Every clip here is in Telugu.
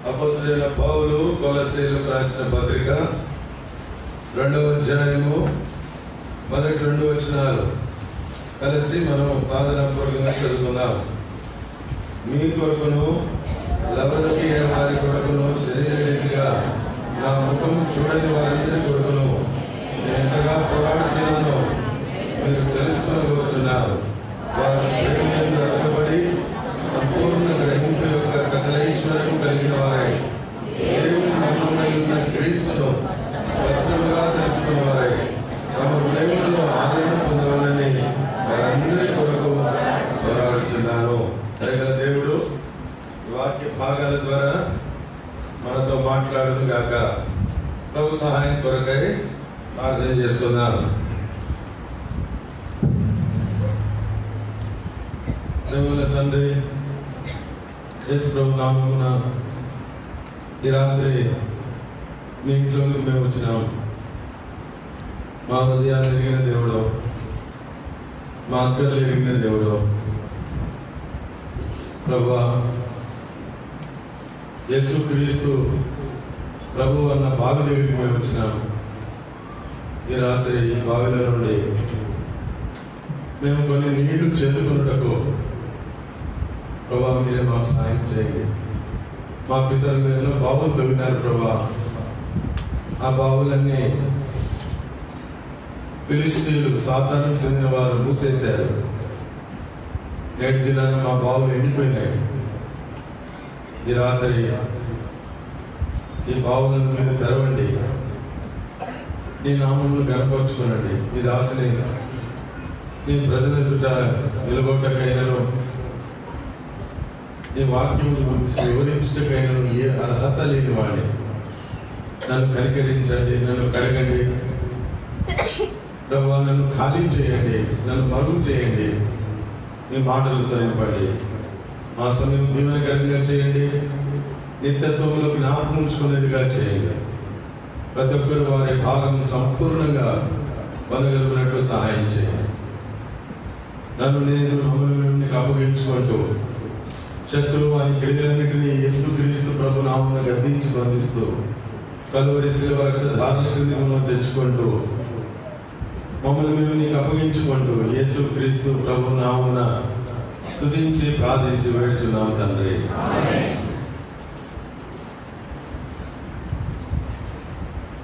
అపోస్తలుడైన పౌలు కొలస్సీయులకు రాసిన పత్రిక 2వ అధ్యాయము మొదటి 2 వచనాలు కలిసి మనం ప్రార్థనాపూర్వకంగా చదువుకుందాం. మీ కొరకును లవదొకియ వారి కొరకును శరీరరీతిగా నా ముఖం చూడని వారందరి కొరకును నేను ఎంతగా పోరాడుతున్నానో మీరు తెలుసుకోగలుగుతున్నారు. వారు ప్రేమయందు అతకబడి సంపూర్ణ గ్రహింపు యొక్క సకలైశ్వర్యం కలిగిన వారై దేవుని మర్మమై ఉన్న క్రీస్తును స్పష్టంగా తెలుసుకున్న వారై తమ హృదయంలో ఆదరణ పొందవాలని వారందరి కొరకు పోరాడుతున్నాను. దయగల దేవుడు వాక్య భాగాల ద్వారా మనతో మాట్లాడును గాక. ప్రభు సహాయం కొరకై ప్రార్థన చేస్తున్నాను. దేవుల తండ్రి యేసు ప్రభు నామమున ఈ రాత్రి మీ ఇంట్లోకి మేము వచ్చినాం. మా హృదయాలు ఎరిగిన దేవుడు, మా అక్కర్లు ఎరిగిన దేవుడు ప్రభువా, యేసు క్రీస్తు ప్రభు అన్న బావి దగ్గరికి మేము వచ్చినాం. ఈ రాత్రి ఈ బావిలో నుండి మేము కొన్ని నీళ్లు చెందుకున్నటకు ప్రభా మీరే మాకు సాయం చేయండి. మా పితరులు ఎన్నో బావులు తవ్వినారు ప్రభా. ఆ బావులన్నీ ఫిలిష్తీయులు సాతానుకు చెందిన వారు మూసేశారు. నేటి దినాన మా బావులు ఎండిపోయినాయి. ఈ రాత్రి ఈ బావులను మీరు తెరవండి, నీ నామమును గనపరుచుకునండి. ఈ దాసుని నీ ప్రజల ఎదుట నిలబొట్టకైనను నీ వాక్యం వివరించటకైనను ఏ అర్హత లేని వాడిని నన్ను కనికరించండి, నన్ను కడగండి ప్రభువా, నన్ను ఖాళీ చేయండి, నన్ను మరుగు చేయండి. మీ మాటలతో నింపండి. మా సమయం దీవెనకరంగా చేయండి. నిత్యత్వంలో జ్ఞాపకం ఉంచుకునేదిగా చేయండి. ప్రతి ఒక్కరు వారి భాగం సంపూర్ణంగా పొందగలిగినట్లు సహాయం చేయండి. నేను మమ్మల్ని అప్పగించుకుంటూ శత్రువు వారి క్రియలన్నింటినీ యేసుక్రీస్తు ప్రభు నామమున గద్దించి బంధిస్తూ కలువరి శిలువ రక్తధారణ క్రింది మనం తెచ్చుకుంటూ మమ్మల్ని మేము నీకు అప్పగించుకుంటూ యేసుక్రీస్తు ప్రభు నామమున స్తుతించి ప్రార్థించి వేడుచున్నాం తండ్రి.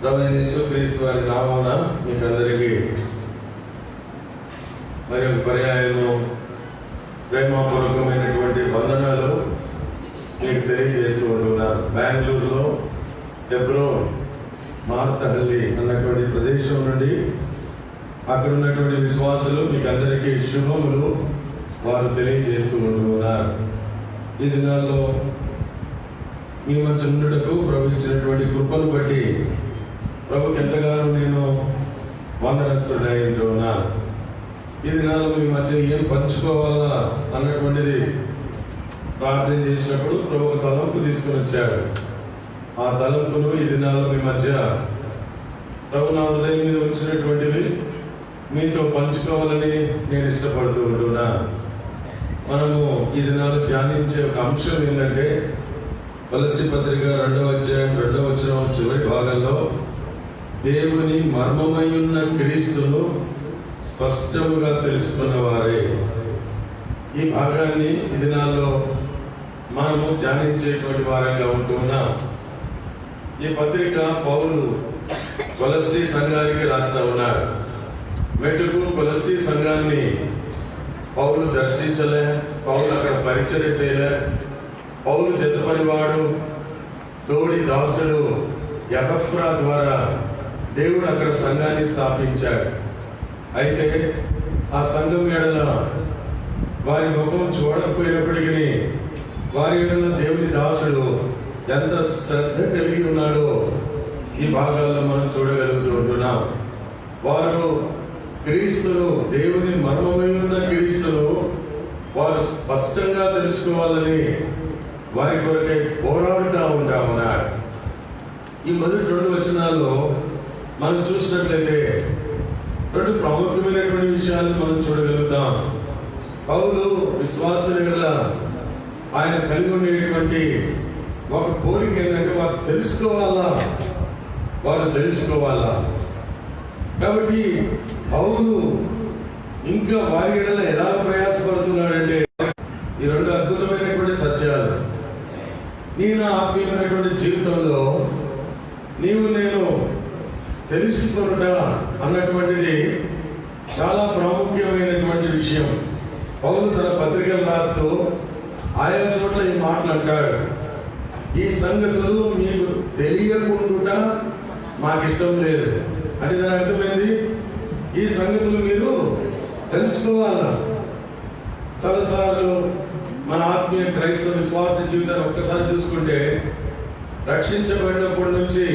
ప్రభు యేసుక్రీస్తు వారి నామమున మీకు అందరికీ మరి ఒక పర్యాయము ప్రేమపూర్వకమైనటువంటి వందనాలు మీకు తెలియజేస్తూ ఉంటున్నారు. బెంగళూరులో హెబ్రోన్ మార్తహల్లి అన్నటువంటి ప్రదేశం నుండి అక్కడ ఉన్నటువంటి విశ్వాసులు మీకు అందరికీ శుభములు వారు తెలియజేస్తూ ఉంటున్నారు. ఈ దినాల్లో మీ మధ్య ఉండటకు ప్రభు ఇచ్చినటువంటి కృపను బట్టి ప్రభుకి ఎంతగానో నేను వందనస్తుడై ఉంటున్నాను. ఈ దినాల్లో మీ మధ్య ఏం పంచుకోవాలా అన్నటువంటిది ప్రార్థన చేసినప్పుడు ప్రభు ఒక తలంపు తీసుకుని వచ్చాడు. ఆ తలంపును ఈ దినాల్లో మీ మధ్య ప్రభు నా హృదయం మీద వచ్చినటువంటివి మీతో పంచుకోవాలని నేను ఇష్టపడుతూ ఉంటున్నా. మనము ఈ దినాలు ధ్యానించే ఒక అంశం ఏంటంటే కొలస్సీ పత్రిక 2వ అధ్యాయం 2వ వచనం చివరి భాగంలో దేవుని మర్మమై ఉన్న క్రీస్తును స్పష్టముగా తెలుసుకున్న వారే. ఈ భాగాన్ని ఈ దినాల్లో మనము ధ్యానించేటువంటి వారంగా ఉంటున్నాం. ఈ పత్రిక పౌలు కొలస్సీ సంఘానికి రాస్తా ఉన్నాడు. మెటుకు కొలస్సీ సంఘాన్ని పౌలు దర్శించలే, పౌలు అక్కడ పరిచయం చేయలే. పౌలు జతపనివాడు తోడి దాసుడు ఎపఫ్రా ద్వారా దేవుడు అక్కడ సంఘాన్ని స్థాపించాడు. అయితే ఆ సంఘం ఎడల వారి ముఖం చూడకపోయినప్పటికీ వారి ఎడల దేవుని దాసుడు ఎంత శ్రద్ధ కలిగి ఉన్నాడో ఈ భాగాల్లో మనం చూడగలుగుతూ ఉంటున్నాం. వారు క్రీస్తును, దేవుని మర్మమై ఉన్న క్రీస్తును వారు స్పష్టంగా తెలుసుకోవాలని వారి కొరకై పోరాడుతూ ఉంటామన్నారు. ఈ మొదటి 2 వచనాల్లో మనం చూసినట్లయితే 2 ప్రాముఖ్యమైనటువంటి విషయాలు మనం చూడగలుగుతాం. పౌలు విశ్వాసుల ఎడల ఆయన కలిగి ఉండేటువంటి ఒక కోరిక ఏంటంటే వారు తెలుసుకోవాలా. కాబట్టి పౌలు ఇంకా వారి ఎడల ఎలా ప్రయాసపడుతున్నాడంటే ఈ రెండు అద్భుతమైనటువంటి సత్యాలు. నా ఆత్మీయమైనటువంటి జీవితంలో నేను తెలుసుకొనుట అన్నటువంటిది చాలా ప్రాముఖ్యమైనటువంటి విషయం. పౌలు తన పత్రికలు రాస్తూ ఆయా చోట్ల ఈ మాటలు అంటాడు, ఈ సంగతులు మీకు తెలియకుండా మాకు ఇష్టం లేదు అంటే దాని అర్థమైంది, ఈ సంగతులు మీరు తెలుసుకోవాలా. చాలాసార్లు మన ఆత్మీయ క్రైస్తవ విశ్వాస జీవితాన్ని ఒక్కసారి చూసుకుంటే రక్షించబడినప్పటి నుంచి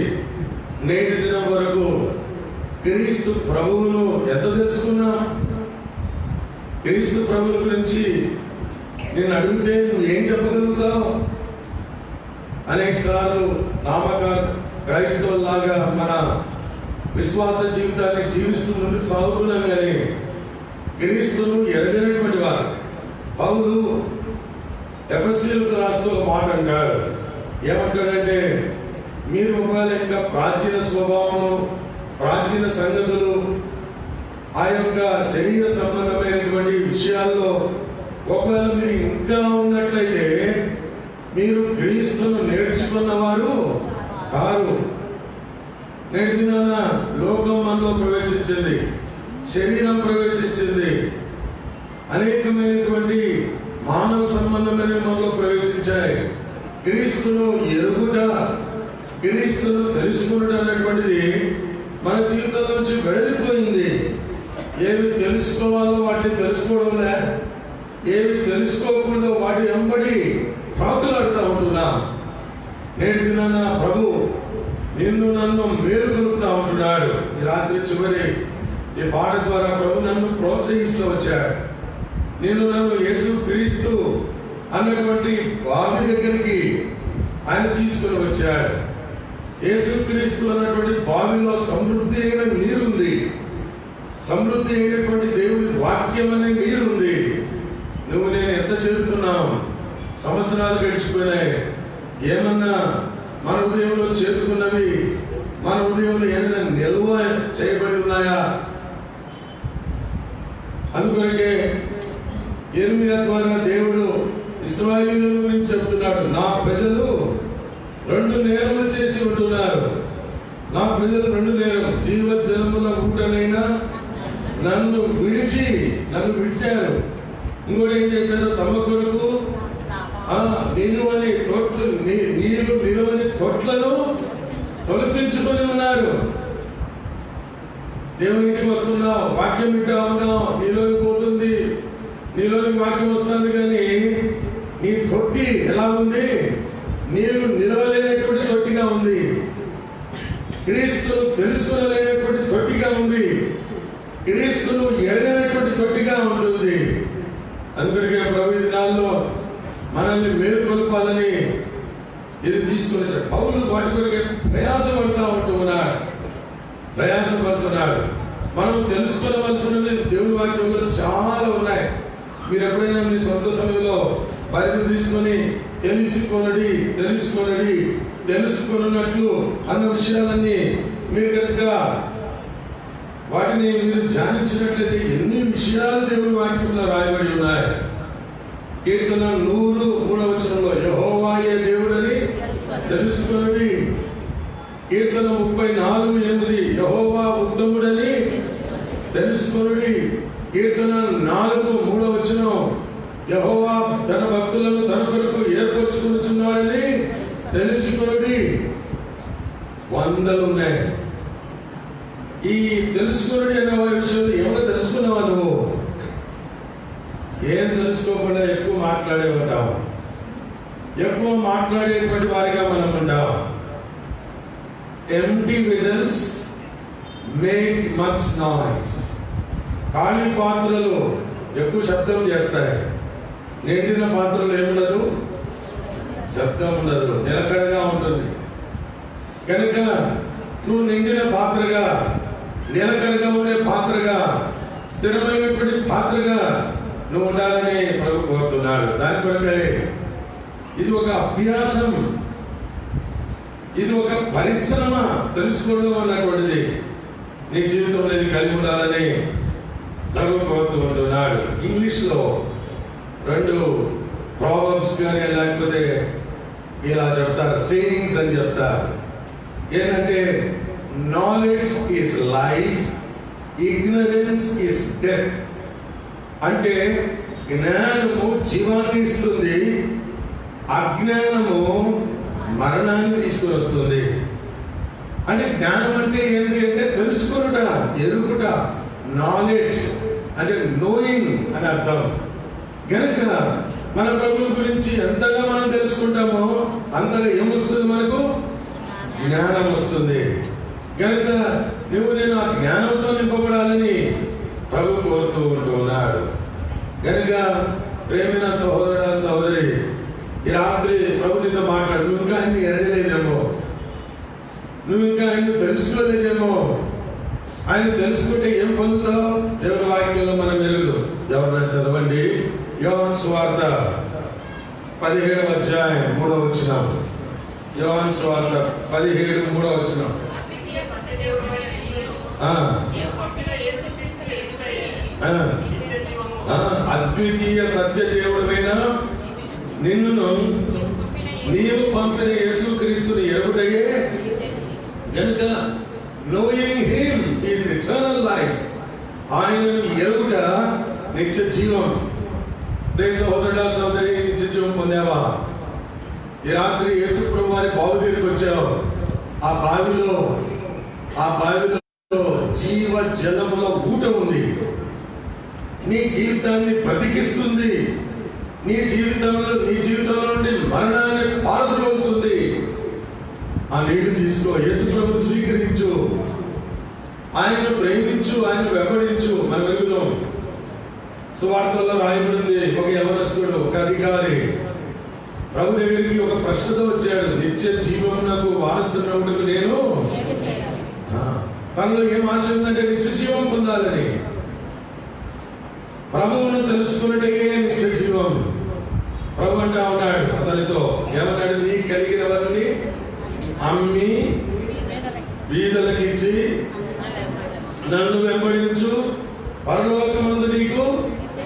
నేటి దినం వరకు క్రీస్తు ప్రభువును ఎంత తెలుసుకున్నా, క్రీస్తు ప్రభువుల గురించి నేను అడిగితే నువ్వు ఏం చెప్పగలుగుతావు? అనేక సార్లు నామక క్రైస్తవులాగా మన విశ్వాస జీవితాన్ని జీవిస్తూ ముందుకు సాగుతున్నాం, కానీ క్రీస్తును ఎరగనటువంటి వారు. పౌలు ఎఫెసీయులకు రాస్తూ ఒక మాట అంటాడు. ఏమంటాడంటే, మీరు ఒకవేళ ఇంకా ప్రాచీన స్వభావము, ప్రాచీన సంగతులు, ఆ యొక్క శరీర సంబంధమైనటువంటి విషయాల్లో ఒకవేళ మీరు ఇంకా ఉన్నట్లయితే మీరు క్రీస్తును నేర్చుకున్నవారు కారు. నేటి దినాన లోకం మనలో ప్రవేశించింది, శరీరం ప్రవేశించింది, అనేకమైనటువంటి మానవ సంబంధమైన మనలో ప్రవేశించాయి. క్రీస్తును ఎరుగుట, క్రీస్తును తెలుసుకున్నట అనేటువంటిది మన జీవితం నుంచి వెడలిపోయింది. ఏవి తెలుసుకోవాలో వాటిని తెలుసుకోవడంలే, ఏవి తెలుసుకోకూడదో వాటి వెంబడి ప్రాకులాడుతూ ఉంటున్నాం. నేటి దినాన ప్రభు నిన్ను నన్ను మేలుకొలుపుతా ఉంటున్నాడు. ఈ రాత్రి చివరి ఈ పాట ద్వారా ప్రభు నన్ను ప్రోత్సహిస్తూ వచ్చాడు. నన్ను యేసు క్రీస్తు అన్నటువంటి బావి దగ్గరికి ఆయన తీసుకుని వచ్చాడు. యేసు క్రీస్తు అన్నటువంటి బావిలో సమృద్ధి అయిన నీరుంది, సమృద్ధి అయినటువంటి దేవుని వాక్యం అనే నీరుంది. నేను ఎంత చేరుకున్నాం, సంవత్సరాలు గడిచిపోయినాయి, ఏమన్నా మన హృదయంలో చేరుకున్నవి, మన హృదయంలో ఏదైనా నిల్వ చేయబడి ఉన్నాయా? అందుకొరకే యిర్మీయా ద్వారా దేవుడు ఇశ్రాయేలీయుల గురించి చెప్తున్నాడు, నా ప్రజలు 2 నేరములు చేసి ఉంటున్నారు. నా ప్రజలు 2 నేరం, జీవజలముల ఊటనైనా నన్ను విడిచారు. ఇంకోటి ఏం చేశారు, తమ కొరకు నీరు నిలువని తొట్లను తొలపించుకొని ఉన్నారు. దేవునికి వస్తున్నావు, వాక్యం వింటా ఉన్నావు, నీలోకి పోతుంది, నీలోకి వాక్యం వస్తుంది, కానీ నీ తొట్టి ఎలా ఉంది? నీరు నిలవలేనటువంటి తొట్టిగా ఉంది. క్రీస్తును తెలుసుకోలేనటువంటి తొట్టిగా ఉంది. క్రీస్తును ఎరగనటువంటి తొట్టిగా ఉంటుంది. అందుకే ప్రభు ఈ దినాల్లో మనల్ని మేలుకొల్పాలని ఇది తీసుకుని వచ్చాడు. పౌలు వాటి కొరకే ప్రయాసపడుతున్నాడు. మనం తెలుసుకోవలసినవి దేవుని వాక్యంలో చాలా ఉన్నాయి. మీరు ఎప్పుడైనా మీ సొంత సమయంలో బైబిల్ తీసుకొని తెలుసుకొనున్నట్లు అన్న విషయాలన్నీ మీరు కనుక వాటిని మీరు ధ్యానించినట్లయితే ఎన్ని విషయాలు దేవుని వాక్యంలో రాయబడి ఉన్నాయి. కీర్తన 103 యెహోవాయే దేవుడని తెలుసుకొనుడి. కీర్తన 34:8 యెహోవా ఉత్తముడని తెలుసుకొనుడి. కీర్తన 4:3 యెహోవా తన భక్తులను తన కొరకు ఏర్పరచుకొనుచున్నాడని తెలుసుకొనుడి. 100 ఉన్నాయి. ఈ తెలుసుకొనుడి అనే విషయంలో ఏమైనా తెలుసుకున్నావా? నువ్వు ఏం తెలుసుకోకుండా ఎక్కువ మాట్లాడేవాటావు, ఎక్కువ మాట్లాడేటువంటి వారిగా మనం ఉంటాం. Empty visions make much noise. ఖాళీ పాత్రలు ఎక్కువ శబ్దం చేస్తాయి, నిండిన పాత్రలు ఏముండదు, శబ్దం ఉండదు, నిలకడగా ఉంటుంది. కనుక నువ్వు నిండిన పాత్రగా, నిలకడగా ఉండే పాత్రగా, స్థిరమైనటువంటి పాత్రగా నువ్వు ఉండాలని ప్రభు కోరుతున్నాడు. దాని కొరకే ఇది ఒక అభ్యాసం, ఇది ఒక పరిశ్రమ. తెలుసుకోవడం అన్నటువంటిది నీ జీవితంలో ఇది కలిగి ఉండాలని ప్రభు కోరుతూ ఉంటున్నాడు. ఇంగ్లీష్ లో 2 ప్రావర్బ్స్ కానీ లేకపోతే ఇలా చెప్తారు, సేయింగ్స్ అని చెప్తారు. ఏంటంటే knowledge is life, ignorance is death. అంటే జ్ఞానము జీవాన్ని ఇస్తుంది, అజ్ఞానము మరణాన్ని తీసుకుని వస్తుంది. అంటే జ్ఞానం అంటే ఏంటి అంటే తెలుసుకునుట, ఎరుగుట. నాలెడ్జ్ అంటే నోయింగ్ అని అర్థం. కనుక మన ప్రభువు గురించి ఎంతగా మనం తెలుసుకుంటామో అంతగా ఏమొస్తుంది, మనకు జ్ఞానం వస్తుంది. కనుక నువ్వు నేను ఆ జ్ఞానంతో నింపబడాలని ప్రభు కోరుతూ ఉంటున్నాడు. కనుక ప్రేమైన సహోదరుడ సహోదరి, ఈ రాత్రి ప్రభు నీతో మాట్లాడు. నువ్వు ఇంకా ఆయన్ని ఎరగలేదేమో, నువ్వు ఇంకా ఆయన తెలుసుకోలేదేమో. ఆయన తెలుసుకుంటే ఏం పొందుతావు? దేవుని వాక్యంలో మనం ఎరుగు. ఎవరైనా చదవండి, యోహాను సువార్త 17వ అధ్యాయం 3వ వచనం. యోహాను సువార్త 17:3వ వచనం. అద్వితీయ సత్య దేవుడైన నిన్నును నీవు పంపిన యేసుక్రీస్తుని ఎరుగుటయే. కనుక knowing him is eternal life. ఆయనను ఎరుగుట నిత్య జీవం. సహోదరుడా సహోదరి, నిత్య జీవం పొందావా? ఈ రాత్రి యేసు ప్రభు వారి బావి దగ్గరికి వచ్చావు. ఆ బావిలో జీవ జలముల ఊట ఉంది. నీ జీవితాన్ని బ్రతికిస్తుంది. నీ జీవితంలో నుండి మరణాన్ని పారద్రోలుతుంది. ఆ నీళ్లు తీసుకో, యేసు ప్రభువును స్వీకరించు, ఆయనను ప్రేమించు, ఆయనను వెంబడించు. మనం వెలుగుదాం. సువార్తల్లో రాయబడింది, ఒక యవనస్తుడు, ఒక అధికారి ప్రభు దగ్గరికి ఒక ప్రశ్నతో వచ్చాడు. నిత్య జీవమునకు వారసునవుటకు నేను, తనలో ఏం ఆశ ఉందంటే నిత్య జీవం పొందాలని. ప్రభువును తెలుసుకున్నట్టే నిత్య జీవం. ప్రభు అంటా ఉన్నాడు అతనితో, ఏమన్నాడు? నీ కలిగినవన్నీ అమ్మి బీదలకు ఇచ్చి నన్ను వెంబడించు, పరలోకమందు నీకు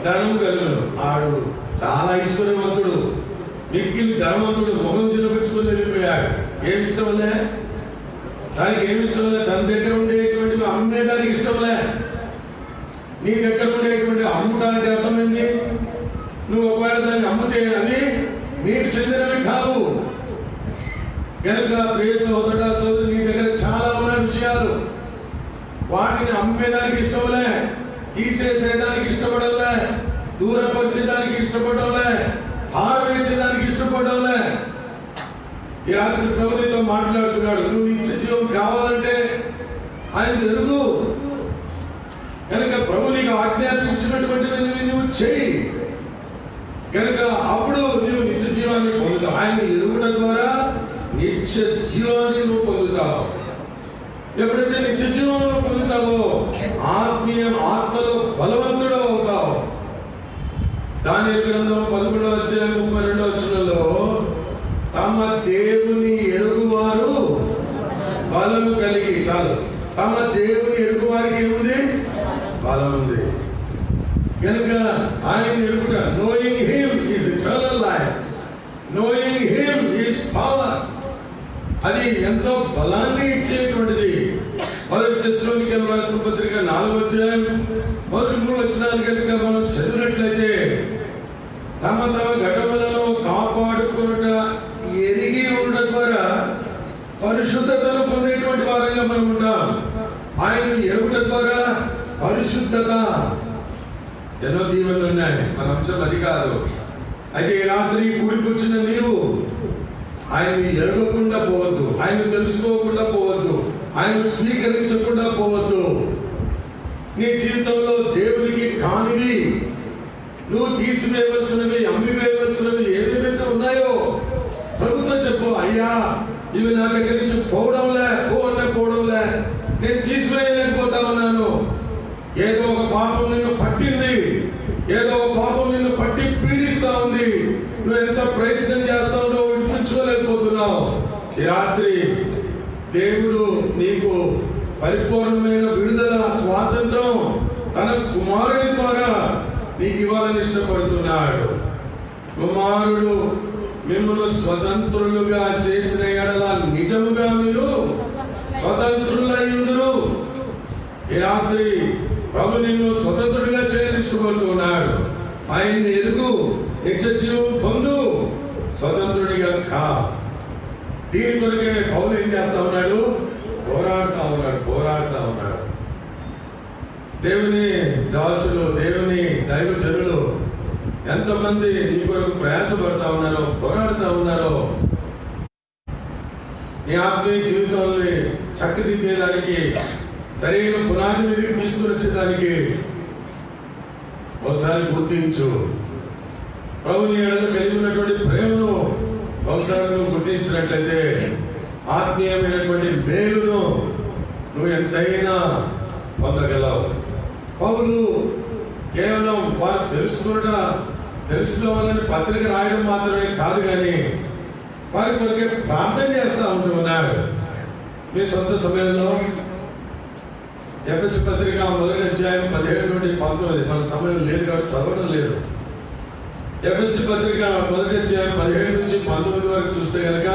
ధనం కలుగును. ఆడు చాలా ఐశ్వర్యవంతుడు, మిక్కిలి ధనవంతుడు. ముఖం చిన్నపించుకొని వెళ్ళిపోయాడు. ఏమి ఇష్టంలే, దానికి ఏమి ఇష్టంలే. తన దగ్గర ఉండేటువంటివి అమ్మేదానికి ఇష్టంలే. నీ దగ్గర ఉండేటువంటి అమ్ముట అంటే అర్థమైంది, నువ్వు ఒకవేళ దాన్ని అమ్ముతే అవి నీకు చెందినవి కావు. కనుక ప్రియ సహోదరుడా సహోదరి, నీ దగ్గర చాలా ఉన్న విషయాలు, వాటిని అమ్మేదానికి ఇష్టంలే, తీసేసేదానికి ఇష్టపడలే, దూరపరిచేదానికి ఇష్టపడలే, పారవేసేదానికి ఇష్టపడలే. ఈ రాత్రి ప్రభు నీతో మాట్లాడుతున్నాడు. నువ్వు నిత్య జీవం కావాలంటే ఆయన ఎరుగు. కనుక ప్రభు నీకు ఆజ్ఞాపించినటువంటివి నువ్వు చెయ్యి. కనుక అప్పుడు నువ్వు నిత్య జీవాన్ని పొందుతావు. ఆయన ఎరుగుట ద్వారా నిత్య జీవాన్ని నువ్వు పొందుతావు. ఎప్పుడైతే నిత్య జీవాన్ని పొందుతావో ఆత్మలో బలవంతుడు అవుతావు. దానియేలు గ్రంథం 11వ అధ్యాయం 32వ వచనంలో, తమ దేవుని ఎరుగువారు బలము కలిగి, చాలు, తమ దేవుని ఎరుగు వారికి ఏముంది? బలం ఉంది. కనుక ఆయన ఎరుగుట, knowing him is eternal life, knowing him is power. అది ఎంతో బలాన్ని ఇచ్చేటువంటిది. 1 తెస్సలోనికీయులకు రాసిన పత్రిక 4వ అధ్యాయం 3 వచనాలు కనుక మనం చదివినట్లయితే, తమ ఘటములను కాపాడుకునుట ఎరిగి ఉండడం ద్వారా పరిశుద్ధతను పొందేటువంటి వారంగా మనం ఉన్నాం. ఆయన ఎరుగుట ద్వారా పరిశుద్ధత. ఎన్నో దీవెనలు ఉన్నాయి, మన అంశం అది కాదు. అయితే ఈ రాత్రి కూడికొచ్చిన నీవు ఆయన్ని ఎరగకుండా పోవద్దు, ఆయన తెలుసుకోకుండా పోవద్దు, ఆయన స్వీకరించకుండా పోవద్దు. నీ జీవితంలో దేవునికి కానివి, నువ్వు తీసివేయవలసినవి, అమ్మివేయవలసినవి ఏవేవైతే ఉన్నాయో ప్రభుత్వం చెప్పు. అయ్యా, ఇవి నా దగ్గర నుంచి పోవడంలే, పోవడంలే, నేను తీసివేయలేకపోతా ఉన్నాను. ఏదో ఒక పాపం నిన్ను పట్టింది, ఏదో ఒక పాపం నిన్ను పట్టి పీడిస్తా ఉంది. నువ్వు నువ్వెంత ప్రయత్నం చేస్తావు, విడిపించుకోలేకపోతున్నావు. ఈ రాత్రి దేవుడు నీకు పరిపూర్ణమైన విడుదల, స్వాతంత్రం తన కుమారుని ద్వారా నీకు ఇవ్వాలని ఇష్టపడుతున్నాడు. కుమారుడు మిమ్మల్ని స్వతంత్రులుగా చేసిన ఎడల నిజముగా మీరు స్వతంత్రులయ్యుందురు. ఈ రాత్రి ప్రభు నిన్ను స్వతంత్రుడిగా చేయని ఇష్టపడుతున్నాడు. ఆయన్ని ఎదుగు, నిత్య జీవం పొందు, స్వతంత్రుడిగా కా. దీని కొరకే పౌలు ఏం చేస్తా ఉన్నాడు? పోరాడుతా ఉన్నాడు. దేవుని దాసులు, దేవుని దైవజనులు ఎంతమంది నీ కొరకు ప్రయాసపడతా ఉన్నారో, పోరాడుతా ఉన్నారో. నీ ఆత్మీయ జీవితాన్ని చక్కదిద్దేదానికి, సరైన పునాది మీదకి తీసుకుని వచ్చేదానికి ఒకసారి గుర్తించు. ప్రభుని ఎడల కలిగి ఉన్నటువంటి ప్రేమను ఒకసారి నువ్వు గుర్తించినట్లయితే ఆత్మీయమైనటువంటి మేలును నువ్వు ఎంతైనా పొందగలవు. పౌలు కేవలం వారు తెలుసుకోవాలని పత్రిక రాయడం మాత్రమే కాదు, కానీ వారి కొరకే ప్రార్థన చేస్తూ ఉంటున్నాడు. మీ సొంత సమయంలో ఎఫెసీ పత్రిక 1వ అధ్యాయం 17 నుండి 19, మన సమయం లేదు కాబట్టి చదవడం లేదు. ఎఫెసీ పత్రిక 1వ అధ్యాయం 17 నుంచి 19 వరకు చూస్తే కనుక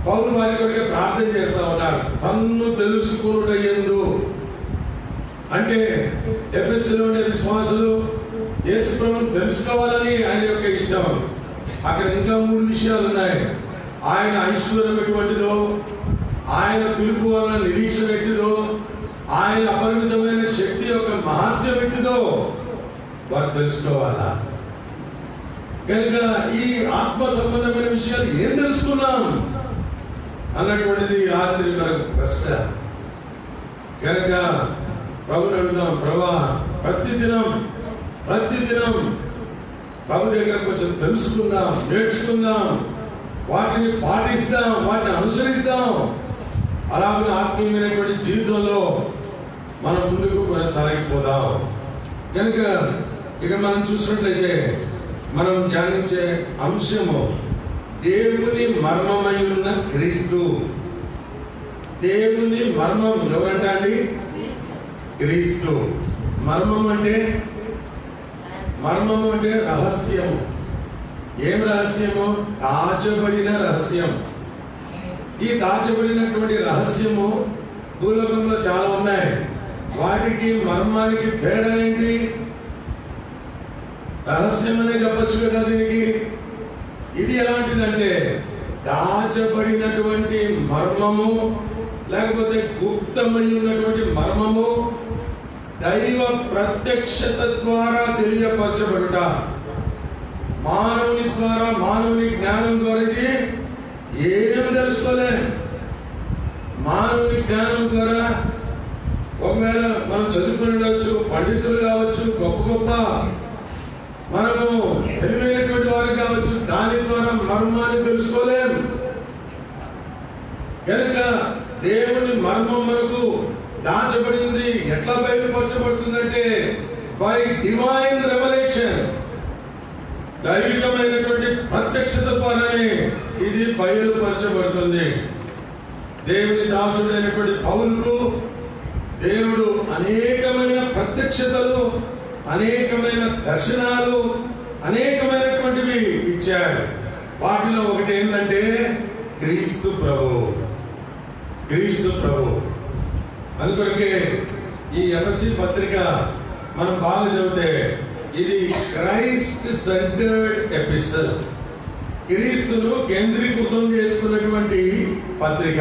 పౌలు వారి కొరకే ప్రార్థన చేస్తా ఉన్నారు. తన్ను తెలుసుకొనుటయందు, అంటే ఎఫెసీలో ఉండే విశ్వాసులు యేసు ప్రభువును తెలుసుకోవాలని ఆయన యొక్క ఇష్టం. అక్కడ ఇంకా 3 విషయాలు ఉన్నాయి. ఆయన ఐశ్వర్యం ఎటువంటిదో, ఆయన పిలుపు వలన నిరీక్షణ ఎట్టిదో, ఆయన అపరిమితమైన శక్తి యొక్క మహత్యం ఎట్టిదో వారు తెలుసుకోవాలా. కనుక ఈ ఆత్మ సంబంధమైన విషయాలు ఏం తెలుసుకున్నాం అన్నటువంటిది రాత్రి మనకు ప్రశ్న. కనుక ప్రభుని అడుగుదాం, ప్రభా ప్రతిదినం ప్రభు దగ్గర కొంచెం తెలుసుకుందాం, నేర్చుకుందాం, వాటిని పాటిస్తాం, వాటిని అనుసరిద్దాం. అలాగే ఆత్మీయమైనటువంటి జీవితంలో మనం ముందుకు కొనసాగిపోదాం. కనుక ఇక మనం చూసినట్లయితే మనం ధ్యానించే అంశము దేవుని మర్మమై ఉన్న క్రీస్తు. దేవుని మర్మం ఎవరంట అండి? క్రీస్తు. మర్మం అంటే రహస్యం. ఏం రహస్యము? దాచబడిన రహస్యం. ఈ దాచబడినటువంటి రహస్యము భూలోకంలో చాలా ఉన్నాయి. వాటికి మర్మానికి తేడా ఏంటి? రహస్యం అనే చెప్పచ్చు కదా దీనికి. ఇది ఎలాంటిదంటే దాచబడినటువంటి మర్మము, లేకపోతే గుప్తమై ఉన్నటువంటి మర్మము దైవ ప్రత్యక్షత ద్వారా తెలియపరచబడుట. మానవుని ద్వారా, మానవుని జ్ఞానం ద్వారా ఇది ఏం తెలుసుకోలే. మానవుని జ్ఞానం ద్వారా ఒకవేళ మనం చదువుకుని ఉండవచ్చు, పండితులు కావచ్చు, గొప్ప మనము తెలివైనటువంటి వారు కావచ్చు, దాని ద్వారా మర్మాన్ని తెలుసుకోలేం. కనుక దేవుని మర్మం మనకు దాచబడింది. ఎట్లా బయలుపరచబడుతుందంటే బై డివైన్ రెవల్యూషన్, దైవికమైనటువంటి ప్రత్యక్షత ద్వారానే ఇది బయలుపరచబడుతుంది. దేవుని దాసుడైనటువంటి పౌలుకు దేవుడు అనేకమైన ప్రత్యక్షతలు, అనేకమైన దర్శనాలు, అనేకమైనటువంటివి ఇచ్చాడు. వాటిలో ఒకటి ఏంటంటే క్రీస్తు ప్రభు. అందుకొరకే ఈ ఎఫెసీ పత్రిక మనం బాగా చదివితే ఇది క్రైస్ట్ సెంటర్డ్ ఎపిసల్, క్రీస్తును కేంద్రీకృతం చేసుకున్నటువంటి పత్రిక.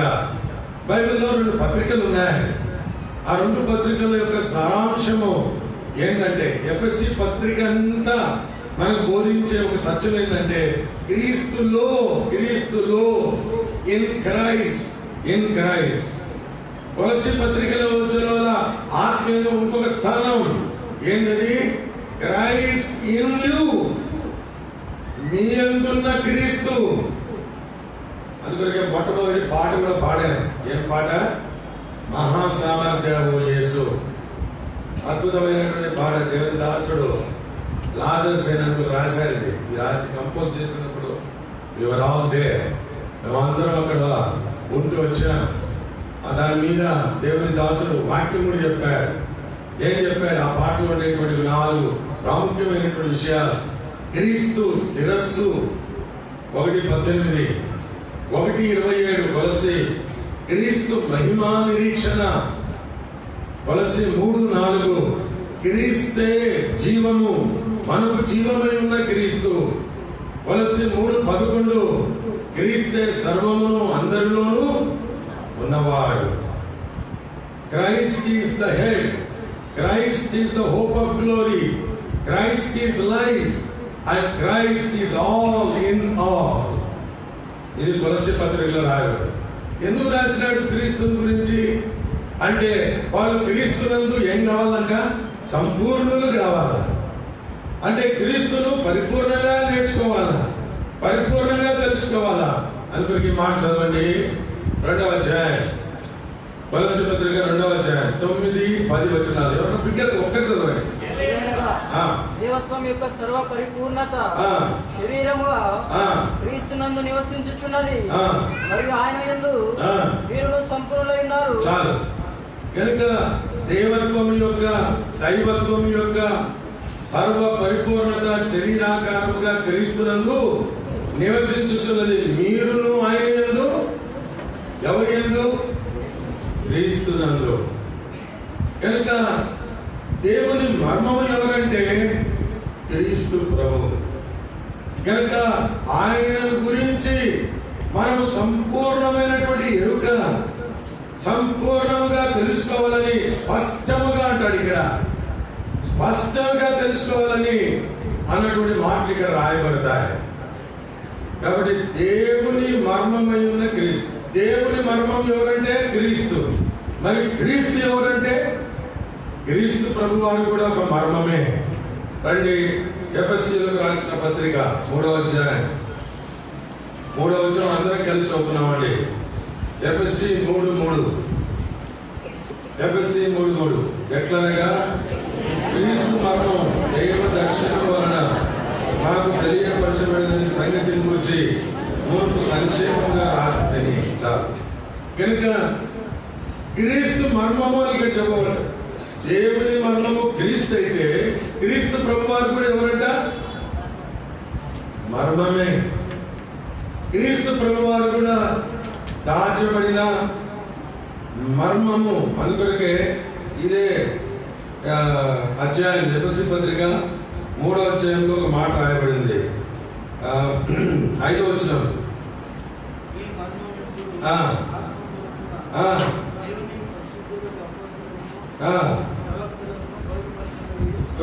బైబిల్లో 2 పత్రికలు ఉన్నాయి. ఆ 2 పత్రికల యొక్క సారాంశము ఏంటంటే, ఎఫెసీ పత్రిక అంతా మనకు బోధించే ఒక సత్యం ఏంటంటే క్రీస్తులో ఇన్ క్రైస్ట్. కొలస్సీ పత్రికలో వచ్చిన వల్ల ఆత్మీయ ఇంకొక స్థానం ఏంటది? క్రైస్ట్ ఇన్ యు, మీ అందున్న క్రీస్తు. అందుకొరకే మొట్టమొదటి పాట కూడా పాడాను. ఏం పాట? మహాసామర్థ్యము యేసు. అద్భుతమైనటువంటి పాట. దేవుని దాసుడు లాజర్స్ అయినప్పుడు రాశారండి. ఈ రాసి కంపోజ్ చేసినప్పుడు యువర్ ఆల్ దేర్, మేమందరం అక్కడ ఉంటూ వచ్చాం. దాని మీద దేవుని దాసుడు వాక్యం కూడా చెప్పాడు. ఏం చెప్పాడు? ఆ పాటలో ఉండేటువంటి 4 ప్రాముఖ్యమైనటువంటి విషయాలు. క్రీస్తు శిరస్సు 1:18, 1:27 కొలసి. క్రీస్తు మహిమా నిరీక్షణ కొలసి 3:4. క్రీస్తే జీవము, మనకు జీవమై ఉన్న క్రీస్తు కొలసి 3:11. క్రీస్తే సర్వమును అందరిలోనూ ఉన్నవాడు. Christ is the head, Christ is the hope of glory, Christ is life, and Christ is all in all. ఇది కొలస్సీ పత్రికలో రాయబడి. ఎందుకు రాసినాడు క్రీస్తుని గురించి అంటే, వాళ్ళు క్రీస్తునందు ఏం కావాలంట? సంపూర్ణులు కావాలా. అంటే క్రీస్తును పరిపూర్ణంగా నేర్చుకోవాలా, పరిపూర్ణంగా తెలుసుకోవాలా. అందుకొరికి మాట చదవండి. 2వ అధ్యాయం కొలస్సీ పత్రిక 2వ అధ్యాయం 9-10 వచనాలు. ఎవరైనా బిగ్గరగా ఒక్కటి చదవండి. దేవత్వం యొక్క సర్వ పరిపూర్ణత శరీరముగా క్రీస్తునందు నివసించుచున్నది, మరియు ఆయన యందు వీరులు సంపూర్ణులై ఉన్నారు. చాలు. కనుక దేవత్వం యొక్క, దైవత్వం యొక్క సర్వ పరిపూర్ణత శరీరాకారముగా క్రీస్తునందు నివసించుచున్నది. మీరును ఆయన యందు, ఎవరి యందు? క్రీస్తునందు. కనుక దేవుని మర్మము ఎవరంటే క్రీస్తు ప్రభు. కనుక ఆయన గురించి మనం సంపూర్ణమైనటువంటి ఎరుక, సంపూర్ణంగా తెలుసుకోవాలని స్పష్టముగా అంటాడు ఇక్కడ. స్పష్టంగా తెలుసుకోవాలని అన్నటువంటి మాటలు ఇక్కడ రాయబడతాయి. కాబట్టి దేవుని మర్మమై ఉన్న క్రీస్తు. దేవుని మర్మం ఎవరంటే క్రీస్తు. మరి క్రీస్తు ఎవరంటే క్రీస్తు ప్రభు వారు కూడా ఒక మర్మమే. రండి, ఎఫెసీయులకు రాసిన పత్రిక 3వ అధ్యాయం 3వ వచనం అందరం కలిసి చదువుతున్నామండి. ఎఫెసీ 3:3. ఎఫెసీ 3:3. ఎట్లనగా క్రీస్తు మర్మం దైవ దర్శనం వలన నాకు తెలియపరచబడిన సంగతిని గురించి మూర్ఖు సంక్షేమంగా రాస్తుంది. చాలు. కనుక క్రీస్తు మర్మము అని ఇక్కడ చెప్పబడ్డాడు. దేవుని మర్మము క్రీస్తు అయితే క్రీస్తు ప్రభువారు కూడా ఎవరంట? మర్మమే. క్రీస్తు ప్రభువారు కూడా దాచబడిన మర్మము. అందుకొరకే ఇదే అధ్యాయం ఎఫెసీ పత్రిక 3వ అధ్యాయంలో ఒక మాట రాయబడింది. 5వ వచనం.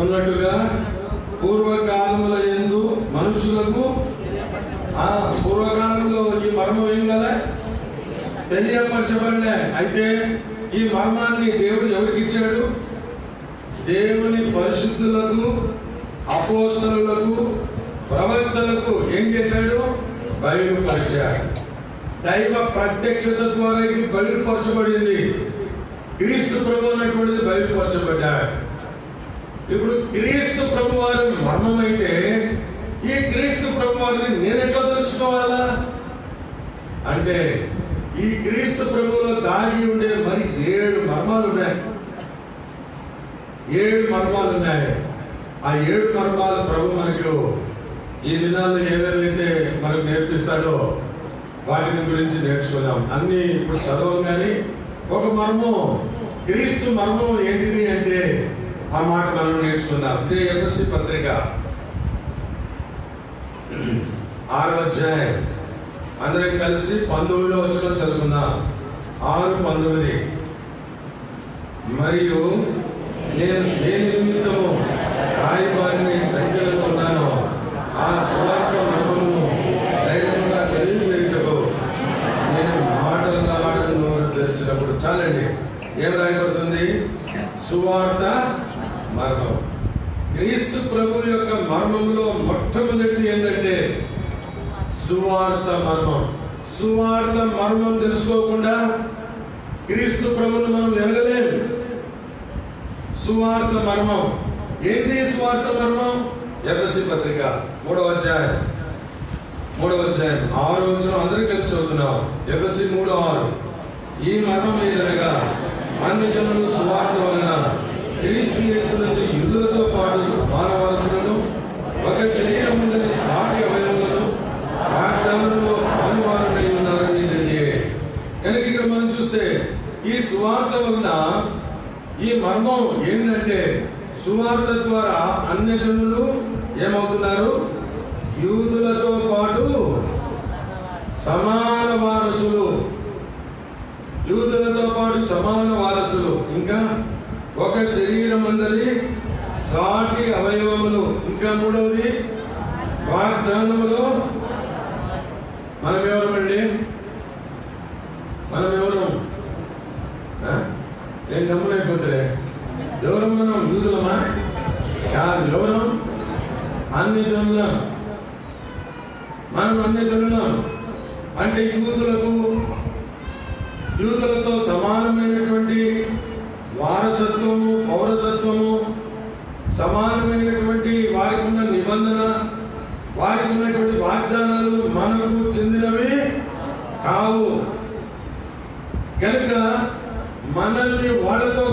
ఉన్నట్టుగా పూర్వకాలముల యందు మనుషులకు, పూర్వకాలంలో ఈ మర్మం ఏం కదా తెలియపరచబడలే. అయితే ఈ మర్మాన్ని దేవుడు ఎవరికి ఇచ్చాడు? దేవుని పరిశుద్ధులకు, అపోస్తలులకు, ప్రవక్తలకు ఏం చేశాడు? బయలుపరిచాడు. దైవ ప్రత్యక్షత ద్వారా ఇది బయలుపరచబడింది. క్రీస్తు ప్రభు అన్నటువంటిది బయలుపరచబడ్డాడు. ఇప్పుడు క్రీస్తు ప్రభు వారి మర్మం అయితే ఈ క్రీస్తు ప్రభు వారిని నేను ఎట్లా తెలుసుకోవాలా అంటే, ఈ క్రీస్తు ప్రభువులో దాగి ఉండే మరి 7 మర్మాలు ఉన్నాయి. 7 మర్మాలు ఉన్నాయి. ఆ 7 మర్మాలు ప్రభు మనకు ఈ దినాల్లో ఏదైతే మనకు నేర్పిస్తాడో వాటిని గురించి నేర్చుకుందాం. అన్ని ఇప్పుడు చదవం కానీ ఒక మర్మం, క్రీస్తు మర్మం ఏంటిది అంటే ఆ మాట మనం నేర్చుకుందాం. ఇదే ఎఫెసీ పత్రిక 6వ అధ్యాయం అందరం కలిసి 19వ వచనం చదువుకుందాం. 6:19. మరియు నేను దేని నిమిత్తము రాయబారిని సంఖ్యలో ఉన్నానో ఆ సువార్త మర్మమును ధైర్యంగా తెలియజేయుటకు నేను మాటలాడను తెరిచినప్పుడు. చాలండి, ఏం రాయబడుతుంది? సువార్త మర్మం. క్రీస్తు ప్రభు యొక్క మర్మంలో మొట్టమొదటిది ఏంటంటే సువార్త మర్మం. సువార్త మర్మం తెలుసుకోకుండా క్రీస్తు ప్రభువును మనం ఎరగలేము. సువార్త మర్మం ఏంటి సువార్త మర్మం? ఎఫెసీ పత్రిక 3వ అధ్యాయం 6వ వచనం అందరూ కలిసి చదువుతున్నాం. ఎఫెసీ 3:6. ఈ మర్మం ఏదనగా అన్ని జనులు సువార్త వలన క్రీస్తు యేసునందు యూదులతో పాటు సమాన వారసులను, ఒక శరీరముందని సాటి అవయవులను, వాగ్దానంలో పాలువారులై ఉన్నారని తెలియే. కనుక ఇక్కడ మనం చూస్తే ఈ సువార్త వలన ఈ మర్మం ఏంటంటే, సువార్త ద్వారా అన్యజనులు ఏమవుతున్నారు? యూదులతో పాటు సమాన వారసులు. యూదులతో పాటు సమాన వారసులు. ఇంకా ఒక శరీరమందరి సాటి అవయవములు. ఇంకా మూడవది వాగ్దానములో. మనం ఎవరమండి? మనం ఎవరు? నేను గమ్మునైపోతే ఎవరం? మనం యూదులమా? కాదు. ఎవరం? అన్ని జనులం. మనం అన్ని జనులం అంటే యూదులతో సమానమైనటువంటి వారసత్వము, పౌరసత్వము, సమానమైనటువంటి వారికి ఉన్న నిబంధన, వారికి ఉన్నటువంటి వాగ్దానాలు మనకు చెందినవి కావు. కనుక మనల్ని వాళ్ళతో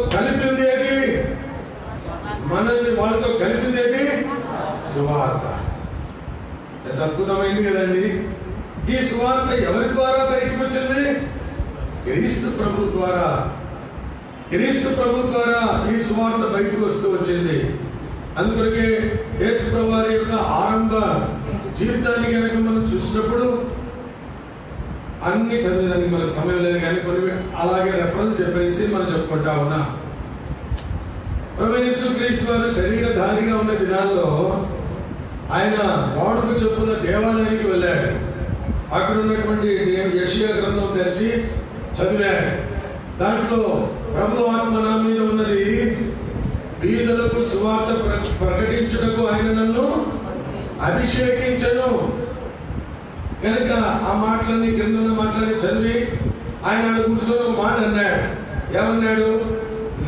కలిపిందేది సువార్త. ఎంత అద్భుతమైంది కదండి! ఈ సువార్త ఎవరి ద్వారా బయటకు వచ్చింది? క్రీస్తు ప్రభు ద్వారా. క్రీస్తు ప్రభు ద్వారా ఈ సువార్త బయటకు వస్తూ వచ్చింది. అందుకొరకే యేసు ప్రభు వారి యొక్క ఆరంభ జీవితాన్ని కనుక మనం చూసినప్పుడు, అన్ని చదివేదానికి మనకు సమయం లేదు కానీ కొన్ని అలాగే రెఫరెన్స్ చెప్పేసి మనం చెప్పుకుంటా ఉన్నా. ప్రభువైన యేసుక్రీస్తు వారు శరీరధారిగా ఉన్న దినాల్లో ఆయన వాడుకు చొప్పున దేవాలయానికి వెళ్ళాడు. అక్కడ ఉన్నటువంటి యెషయా గ్రంథం తెరిచి చదివాడు. దాంట్లో ప్రభు ఆత్మ నా మీద ఉన్నది, బీదలకు సువార్త ప్రకటించుటకు ఆయన నన్ను అభిషేకించను. కనుక ఆ మాటలన్నీ కింద ఉన్న మాటలన్నీ చదివి ఆయన కూర్చొని ఒక మాట అన్నాడు. ఏమన్నాడు?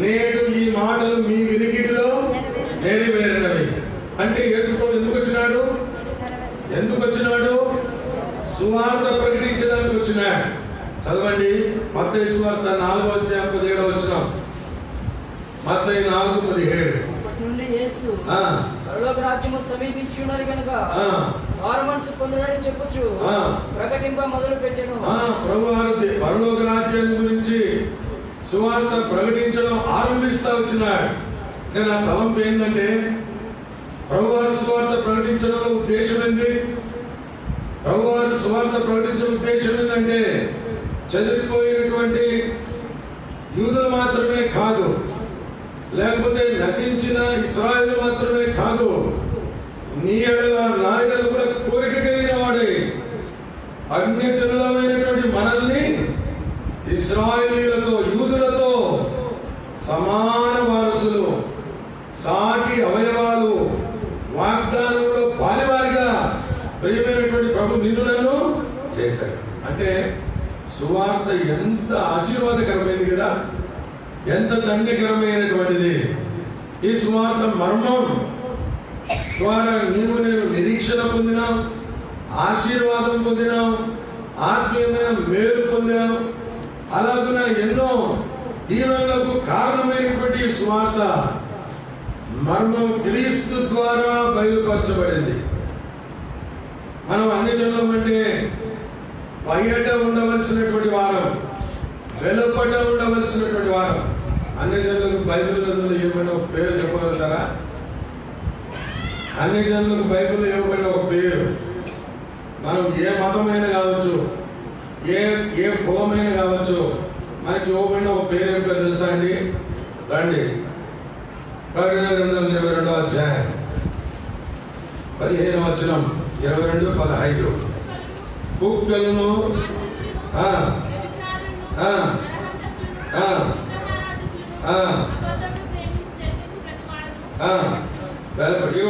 నేడు ఈ మాటలు మీ వినికిడిలో నెరవేరినవి. అంటే యేసు ఎందుకు వచ్చినాడు? సువార్త ప్రకటించడానికి వచ్చినాడు. చదవండి మత్తయి సువార్త 4వ అధ్యాయం 17వ వచనం. మత్తయి 4:17. నుండి యేసు పరలోక రాజ్యము సమీపించి ఉన్నది కనుక వారు మనసు పొందుడని చెప్పుచు ప్రకటింప మొదలు పెట్టెను. ప్రభువారు పరలోక రాజ్యాన్ని గురించి సువార్త ప్రకటించడం ఆరంభిస్తా వచ్చినాడు. నేను ఆ తలంపు ఏంటంటే, ప్రభువారు సువార్త ప్రకటించడంలో ఉద్దేశం ఏంటి? ప్రభువారు సువార్త ప్రకటించడం ఉద్దేశం ఏంటంటే, చదివిపోయినటువంటి యూదులు మాత్రమే కాదు, లేకపోతే నశించిన ఇశ్రాయేలు మాత్రమే కాదు, నీ ఎడల నా ఎడల కూడా కోరిక కలిగిన వాడే అన్యజనులమైనటువంటి మనల్ని ఇశ్రాయేలీయులతో, యూదులతో సమాన వారసులు, సాటి అవయవాలు, వాగ్దానంలో పాలివారిగా ప్రియమైనటువంటి ప్రభు నిన్ను నన్ను చేశాడు. అంటే సువార్త ఎంత ఆశీర్వాదకరమైనది కదా, ఎంత ధన్యకరమైనటువంటిది. ఈ సువార్త మర్మం ద్వారా నీవు నేను నిరీక్షణ పొందినాం, ఆశీర్వాదం పొందినాం, ఆత్మీయమైన మేలు పొందాం. అలాగున ఎన్నో దీవెనలకు కారణమైనటువంటి సువార్త మర్మం క్రీస్తు ద్వారా బయలుపరచబడింది. మనం అన్ని జనులం అంటే బయట ఉండవలసినటువంటి వారం, వెలుపట ఉండవలసినటువంటి వారం. అన్ని జనులకు బైబిల్ గ్రంథంలో ఏమైనా ఒక పేరు చెప్పగలుగుతారా? అన్ని జనులకు బైబిల్ ఇవ్వబడిన ఒక పేరు. మనం ఏ మతమైనా కావచ్చు, ఏ కులమైనా కావచ్చు, మనకి ఇవ్వబడిన ఒక పేరు ఏమిటో తెలుసా అండి? రండి, ప్రకటన గ్రంథం 22వ అధ్యాయం 15వ వచనం, 22-15. కుక్కలను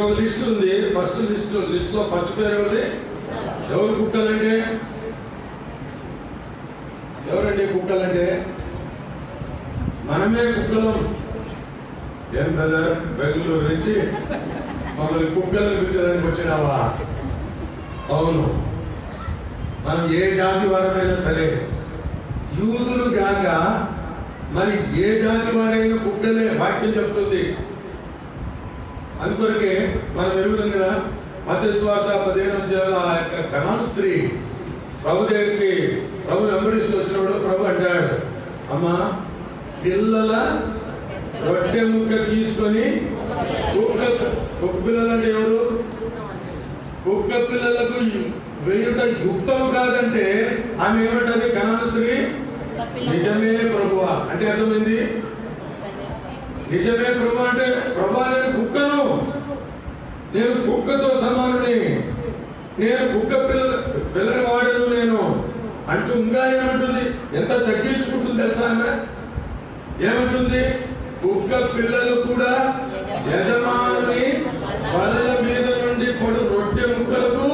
ఒక లిస్ట్ ఉంది. లిస్ట్లో ఫస్ట్ పేరు ఎవరిది? ఎవరు కుక్కలంటే? ఎవరండి కుక్కలంటే? మనమే కుక్కలం. ఏం బ్రదర్ బెంగళూరు నుంచి మమ్మల్ని కుక్కలను కూర్చోడానికి వచ్చినావా? అవును, మనం ఏ జాతి వారమైనా సరే యూదులు కాక మరి ఏ జాతి వారైనా కుక్కలే వాక్యం చెప్తుంది. అందుకొరకే మనం ఎరుగుతాం కదా, మత్తయి సువార్త 15వ అధ్యాయంలో ఆ యొక్క కనాను స్త్రీ ప్రభు దగ్గరికి ప్రభు వెంబడిస్తూ వచ్చినప్పుడు ప్రభు అంటాడు, అమ్మా పిల్లల రొట్టె ముక్క తీసుకొని కుక్క పిల్లలు అంటే ఎవరు? కుక్క పిల్లలకు వేయుట యుక్తము కాదంటే ఆమె ఏమంటది? కనాను స్త్రీ నిజమే ప్రభువా అంటే అర్థమైంది. నిజమే ప్రభు అంటే ప్రభు నేను కుక్కను, నేను కుక్కతో సమానుని, నేను కుక్క పిల్లల వాడను నేను అంటూ ఇంకా ఏమంటుంది? ఎంత తగ్గించుకుంటుంది తెలుసా ఆమె? ఏమంటుంది? కుక్క పిల్లలు కూడా యజమానుని బల్ల మీద నుండి పడు రొట్టె ముక్కలకు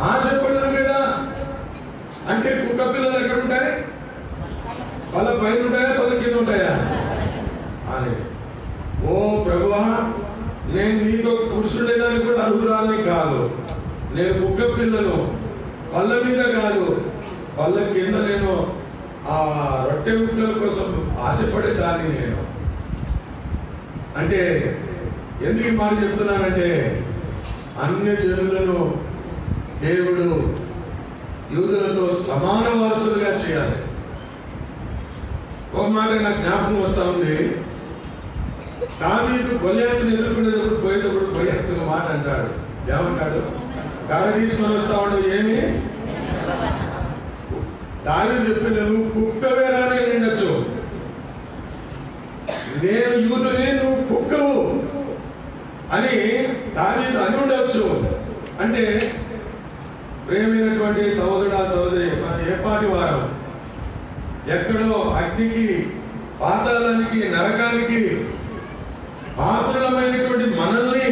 ఆశపడరు కదా. అంటే కుక్క పిల్లలు ఎక్కడ ఉంటాయి? పళ్ళ పైన ఉంటాయా, పళ్ళ కింద ఉంటాయా అని. ఓ ప్రభువా, నేను నీతో కూర్చుండేదానికి కూడా అర్హురాలని కాదు, నేను కుక్క పిల్లను పళ్ళ మీద కాదు పళ్ళ కింద నేను ఆ రొట్టె ముక్కల కోసం ఆశపడేదాన్ని నేను. అంటే ఎందుకు మాట చెప్తున్నానంటే అన్ని జనులను దేవుడు యూదులతో సమాన వారసులుగా చేయాలి. ఒక మాట నాకు జ్ఞాపకం వస్తా ఉంది. దావీదు గొల్యాతుని ఎదుర్కొనేటప్పుడు పోయేటప్పుడు గొల్యాతు మాట అంటాడు. ఏమంటాడు? గాడ తీసుకొని వస్తాడు. ఏమి దావీదు చెప్పిన నువ్వు కుక్కవే రాని ఉండొచ్చు, నేను యూదుని, నువ్వు కుక్కవు అని దావీదు అని ఉండవచ్చు. అంటే ప్రేమైనటువంటి సహోదరుడా సహోదరి, మన ఏపాటి వారం ఎక్కడో అగ్నికి, పాతాళానికి, నరకానికి పాత్రలమైనటువంటి మనల్ని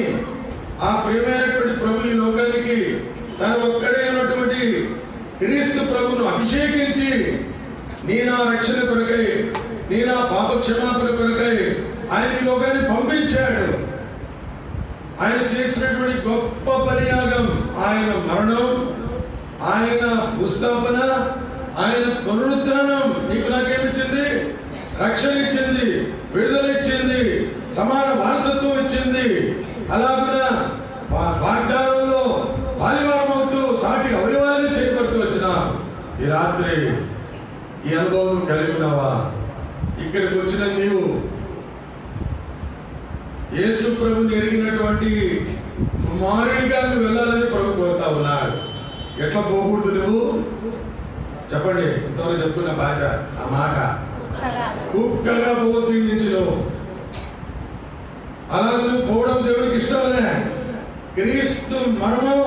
ఆ ప్రియమైనటువంటి ప్రభు ఈ లోకానికి తన ఒక్కడే ఉన్నటువంటి క్రీస్తు ప్రభును అభిషేకించి నీ నా రక్షణ కొరకై, నీ నా పాప క్షమాపణ కొరకై ఆయన ఈ లోకాన్ని పంపించాడు. ఆయన చేసినటువంటి గొప్ప బలియాగం, ఆయన మరణం, ఆయన భూస్థాపన, ఆయన పునరుద్ధానం నీకు నాకేమిచ్చింది? రక్షణ ఇచ్చింది, విడుదల ఇచ్చింది, సమాన వారసత్వం ఇచ్చింది. అలాగే వాగ్దానంలో పాలివారమవుతూ సాటి అవయవాన్ని చేపడుతూ వచ్చిన ఈ రాత్రి ఈ అనుభవం కలిగి ఉన్నావా? ఇక్కడికి వచ్చిన నీవు యేసు ప్రభుని ఎరిగినటువంటి కుమారుడిగా నువ్వు వెళ్ళాలని ప్రభు కోరుతా ఉన్నాడు. ఎట్లా పోకూడదు నువ్వు? చెప్పండి, ఇంతవరకు చెప్పుకున్న భాష ఆ మాట. కుక్కగా పోవద్దు నుంచి నువ్వు. అలా నువ్వు పోవడం దేవుడికి ఇష్టంలే. క్రీస్తు మరణం,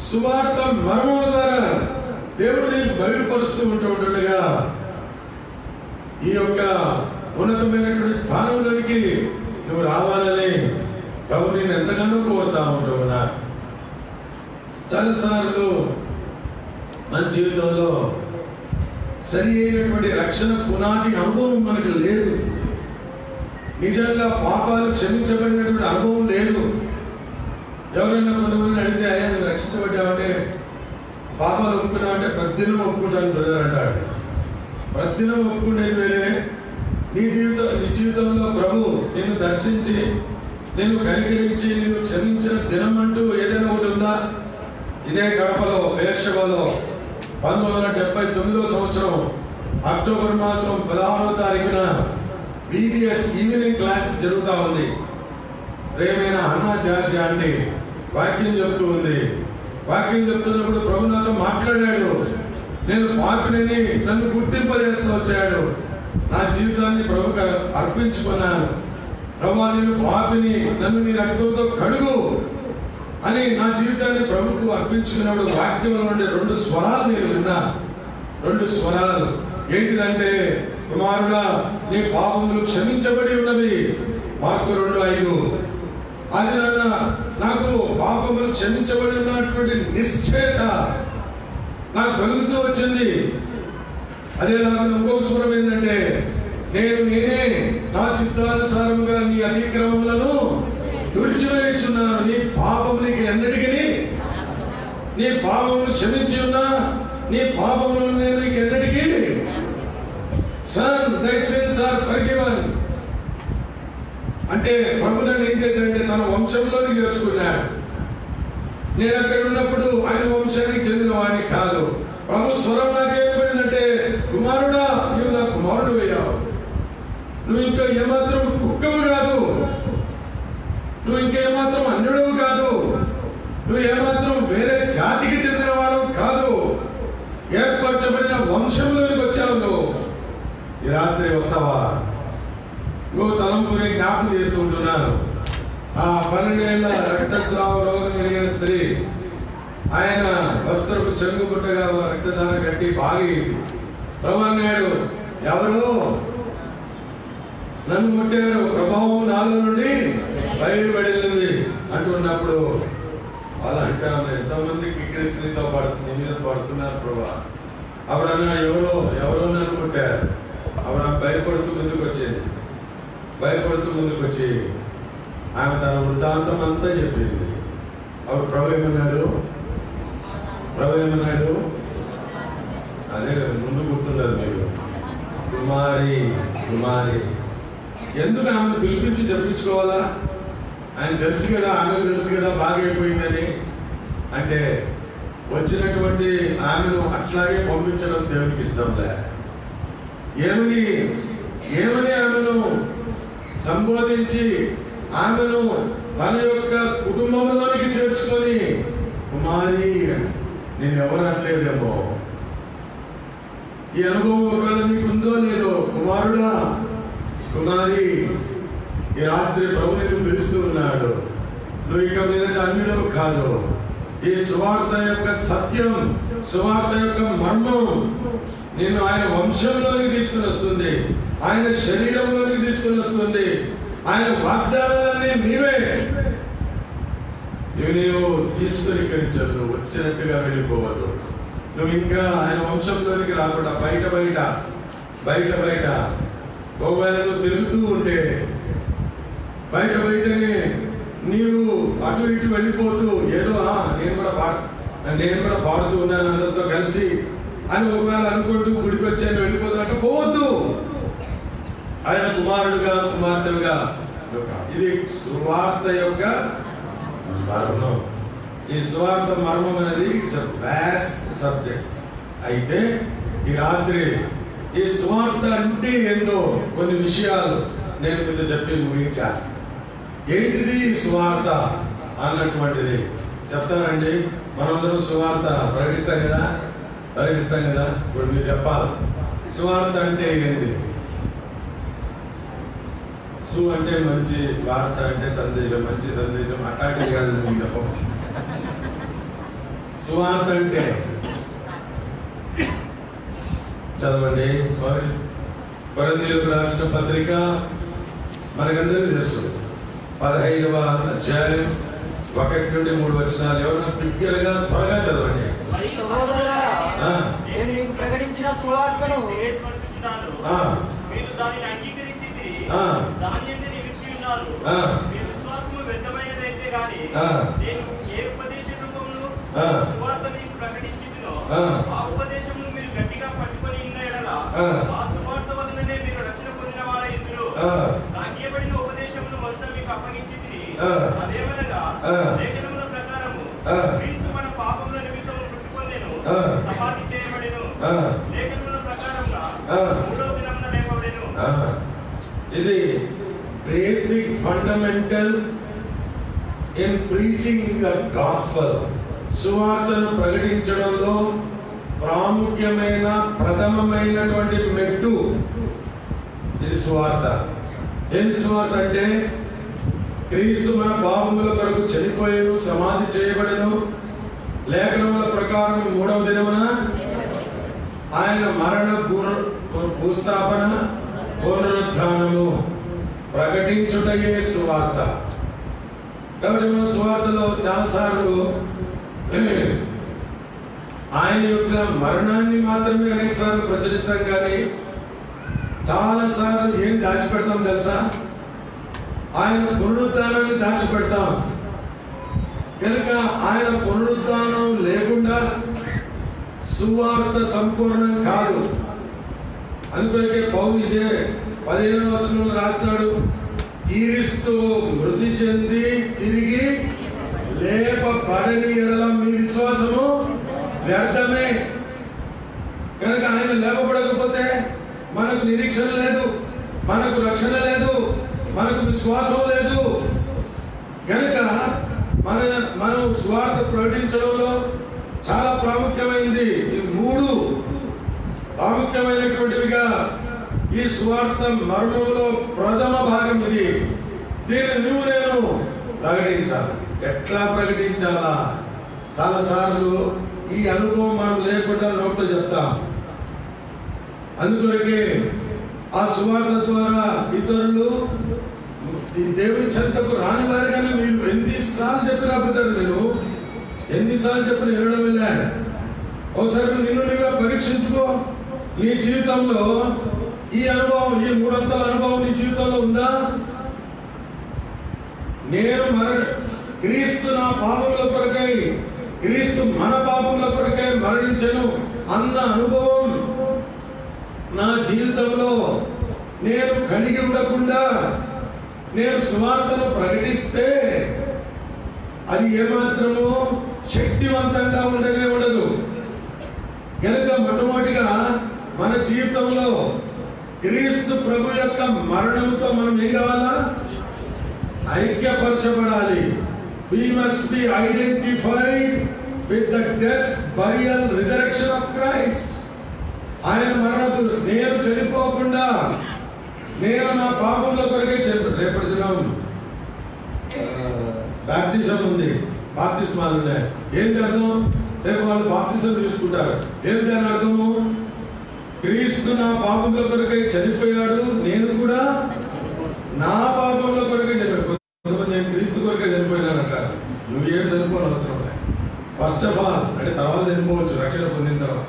సువార్త మరణం ద్వారా దేవుడిని బయలుపరుస్తూ ఉంటుండగా ఈ యొక్క ఉన్నతమైనటువంటి స్థానంలోనికి నువ్వు రావాలని ప్రభు నేను ఎంతగానో కోరుతా ఉంటున్నా. చాలాసార్లు మన జీవితంలో సరి అయినటువంటి రక్షణ పునాది అనుభవం మనకు లేదు. నిజంగా పాపాలు క్షమించబడినటువంటి అనుభవం లేదు. ఎవరైనా కొంతమంది అడిగితే అయ్యా నువ్వు రక్షించబడ్డావంటే, పాపాలు ఒప్పుకున్నావంటే ప్రతిదినం ఒప్పుకుంటాను బ్రదర్ అంటాడు. ప్రతిదినం ఒప్పుకునేది వేరే. నీ జీవితంలో ప్రభు నిన్ను దర్శించి, నిన్ను కనికరించి, నిన్ను క్షమించిన దినం అంటూ ఏదైనా ఒకటి ఉందా? ఇదే గడపలో బెర్షెబాలో 1979వ సంవత్సరం అక్టోబర్ మాసం 16వ తారీఖున BBS ఈవినింగ్ క్లాస్ జరుగుతూ ఉంది. ప్రేమైన అన్నా జార్జ్ అండి వాక్యం చెప్తూ ఉంది. వాక్యం చెప్తున్నప్పుడు ప్రభు నాతో మాట్లాడాడు. నేను పాపిని, నన్ను గుర్తింపజేస్తూ వచ్చాడు. నా జీవితాన్ని ప్రభుకు అర్పించుకున్నాను. ప్రభు నేను పాపిని, నన్ను నీ రక్తంతో కడుగు అని నా జీవితాన్ని ప్రభుకు అర్పించుకున్నప్పుడు వాక్యంలో నుండి 2 స్వరాలు నేను విన్నా. 2 స్వరాలు ఏంటిదంటే, కుమారుడా నీ పాపములు క్షమించబడి ఉన్నవి, మార్కు 2:5. అది నాకు పాపములు క్షమించబడి ఉన్నటువంటి నిశ్చయత నాకు కలుగుతూ వచ్చింది. అదేలాగా ఇంకొక స్వరం ఏంటంటే, నేనే నా చిత్తానుసారముగా నీ అతిక్రమములను తుడిచివేయుచున్నాను. నీ పాపమునికి ఎన్నటికీ నీ పాపమును క్షమించి ఉన్నా, నీ పాపములను నేను నీకు ఎన్నటికీ సన్ దై సిన్స్ ఆర్ ఫర్గివెన్. అంటే ప్రభు నన్ను ఏం చేశాడంటే తన వంశంలోకి చేర్చుకున్నాడు. నేను అక్కడ ఉన్నప్పుడు ఆయన వంశానికి చెందిన వాడిని కాదు. ప్రభు స్వరం నాకేమైందంటే, కుమారుడా నువ్వు నా కుమారుడు అయ్యావు, నువ్వు ఇంకా ఏమాత్రం కుక్కవు కాదు, నువ్వు ఇంకేమాత్రం అన్యుడవు కాదు, నువ్వు ఏమాత్రం వేరే జాతికి చెందిన వాడు కాదు, ఏర్పరచబడిన వంశంలోనికి వచ్చావు. నువ్వు ఈ రాత్రి వస్తావా? నువ్వు తలంపుని జ్ఞాపకం చేస్తూ ఉంటున్నాను. ఆ 12 ఏళ్ల రక్తస్రావ రోగం కలిగిన స్త్రీ, ఆయన వస్త్రపు చెంగు పుట్టగా రక్తదాన కట్టి బాగైంది. ప్రభు అన్నాడు, ఎవరు నన్ను ముట్టారు, ప్రభావం నాలో నుండి బయలుపడింది అంటున్నప్పుడు వాళ్ళు అంటారు, ఎంతో మందికి ఇక్కడ స్త్రీతో పడుతుంది మీద పడుతున్నారు ప్రభా. అప్పుడు అన్నాడు, ఎవరో నన్ను ముట్టారు. అప్పుడు ఆమె భయపడుతూ ముందుకు వచ్చి ఆమె తన వృత్తాంతం అంతా చెప్పింది. అప్పుడు ప్రభు ఏమన్నాడు? అదే కదా ముందు గుర్తున్నారు మీరు, కుమారి. ఎందుకు ఆమెను పిలిపించి చెప్పించుకోవాలా? ఆయన తెలుసు కదా, ఆమెకు తెలుసు కదా బాగైపోయిందని. అంటే వచ్చినటువంటి ఆమెను అట్లాగే పంపించడం దేవునికి ఇష్టం లే. ఏమని ఆమెను సంబోధించి ఆమెను తన యొక్క కుటుంబంలోనికి చేర్చుకొని, కుమారి నేను ఎవరు అనలేదేమో. ఈ అనుభవం ఒకవేళ మీకుందో లేదో, కుమారుడా కుమారి, ఈ రాత్రి ప్రభు నీకు పిలుస్తూ ఉన్నాడు. నువ్వు ఇక మీద అన్యుడవు కాదు. ఈ సువార్త యొక్క సత్యం, సువార్త యొక్క మర్మం నేను ఆయన వంశంలోనికి తీసుకుని వస్తుంది, ఆయన శరీరంలోనికి తీసుకుని వస్తుంది. ఆయన వాగ్దానాలన్నీ నీవే. ఇవి నీవు తీసుకుని ఇక్కడి నువ్వు వచ్చినట్టుగా వెళ్ళిపోవద్దు. నువ్వు ఇంకా ఆయన వంశంలోనికి రాకుండా బయట ఒకవేళ నువ్వు తిరుగుతూ ఉంటే బయటనే నీవు అటు ఇటు వెళ్ళిపోతూ ఏదో నేను కూడా పాడుతూ ఉన్నాను అందరితో కలిసి అని ఒకవేళ అనుకుంటూ గుడికి వచ్చాను వెళ్ళిపోతూ అంటే పోవద్దు. ఆయన కుమార్తెగా ఇది సువార్త యొక్క మర్మం. ఈ సువార్త మర్మం అనేది ఇట్స్ ఎ వాస్ట్ సబ్జెక్ట్. అయితే ఈ రాత్రి ఈ సువార్త అంటే ఏందో కొన్ని విషయాలు నేను మీతో చెప్పి ముగించేస్తాను. ఏంటిది సువార్త అన్నటువంటిది చెప్తానండి. మనందరం సువార్త ప్రకటిస్తాం కదా. ఇప్పుడు మీరు చెప్పాలి సువార్త అంటే ఏంటి? సు అంటే మంచి, వార్త అంటే సందేశం, మంచి సందేశం అట్లాంటిది కాదు. మీకు చెప్పం సువార్త అంటే చదవండి. కొరింథీయులకు రాసిన పత్రిక మనకందరికీ తెలుసు, 15వ అధ్యాయం 1 నుండి 3 వచనాలు. ఎవరైనా బిగ్గరగా త్వరగా చదవండి. నేను నీకు ప్రకటించిన సువార్తను మీరు దానిని అంగీకరించితిరి, దాని యందు నిలిచియున్నారు. మీ విశ్వాసము వ్యర్థమైనదైతే గాని నేను ఏ ఉపదేశ రూపమును సువార్త మీకు ప్రకటించితినో ఆ ఉపదేశమును మీరు గట్టిగా పట్టుకొని ఉన్న ఎడల ఆ సువార్త వలననే మీరు రక్షణ పొందిన వారయ్యుందురు. నాకు ఇవ్వబడిన ఉపదేశమును మొదట మీకు అప్పగించితిని. అదేమనగా లేఖనముల ప్రకారము క్రీస్తు మన పాపముల నిమిత్తము మృతి పొందెను, సమాధి చేయబడెను, లేఖనముల ప్రకారముగా 3వ దినమున లేపబడెను. ఇది basic fundamental in preaching the gospel. సువార్తను ప్రకటించడంలో ప్రాముఖ్యమైన ప్రథమమైనటువంటి మెట్టు ఇది సువార్త. ఏంటి సువార్త అంటే క్రీస్తు మన పాపముల కొరకు చనిపోయాను, సమాధి చేయబడెను, లేఖనముల ప్రకారం 3వ దినమున ఆయన మరణ భూస్థాపన పునరుద్ధానము ప్రకటించుటయే సువార్త. కాబట్టి మన సువార్తలో చాలాసార్లు ఆయన యొక్క మరణాన్ని మాత్రమే అనేక సార్లు ప్రచురిస్తాం, కానీ చాలా సార్లు ఏం దాచిపెడతాం తెలుసా? ఆయన పునరుద్ధానాన్ని దాచిపెడతాం. కనుక ఆయన పునరుద్ధానం లేకుండా సువార్త సంపూర్ణం కాదు. అందుకే పౌలు ఇదే 15వ వచనంలో రాస్తాడు, క్రీస్తు మృతి చెంది తిరిగి లేపబడని యెడల మీ విశ్వాసము వ్యర్థమే. కనుక ఆయన లేపబడకపోతే మనకు నిరీక్షణ లేదు, మనకు రక్షణ లేదు, మనకు విశ్వాసం లేదు. కనుక మనం స్వార్థ ప్రకటించడంలో చాలా ప్రాముఖ్యమైనది. ఈ 3 ప్రాముఖ్యమైనటువంటివిగా ఈ స్వార్థ మరణంలో ప్రథమ భాగం ఇది. దీన్ని నేను ప్రకటించాలి. ఎట్లా ప్రకటించాలా? చాలాసార్లు ఈ అనుభవం మనం లేకుండా నోటితో చెప్తాం. అందుకొరకే ఆ సువార్త ద్వారా ఇతరులు ఈ దేవుని చెంతకు రాని వారిగానే మీరు ఎన్నిసార్లు చెప్పిన అబద్ధాలు, నేను ఎన్నిసార్లు చెప్పిన వినడం వెళ్ళా. ఒకసారి నిన్ను నీగా పరీక్షించుకో. నీ జీవితంలో ఈ అనుభవం, ఈ 3 అంతల అనుభవం నీ జీవితంలో ఉందా? నేను క్రీస్తు నా పాపముల కొరకై, క్రీస్తు మన పాపముల కొరకై మరణించెను అన్న అనుభవం నా జీవితంలో నేను కలిగి ఉండకుండా నేను సువార్తను ప్రకటిస్తే అది ఏమాత్రము శక్తివంతంగా ఉండనే ఉండదు. కనుక మొట్టమొదటిగా మన జీవితంలో క్రీస్తు ప్రభు యొక్క మరణంతో మనం ఏం కావాలా? ఐక్యపరచబడాలి. We must be identified with the death, burial, resurrection of Christ. ఆయన మరణపు నేను చనిపోకుండా, నేను నా పాపంలో కొరకే రేపటి దినం బాప్టిజం ఉంది, బాప్తిస్మాలు ఉన్నాయి. ఏంటి అర్థం? రేపు వాళ్ళు బాప్తిజం తీసుకుంటారు. ఏంటి దాని అర్థము? క్రీస్తు నా పాపంలో కొరకై చనిపోయాడు, నేను కూడా నా పాపంలో కొరకై చనిపోయాడు. నేను క్రీస్తు కొరకై చనిపోయినానట. నువ్వేం చనిపోవడం అవసరం లేదు. ఫస్ట్ ఆఫ్ ఆల్ అంటే తర్వాత చనిపోవచ్చు, రక్షణ పొందిన తర్వాత.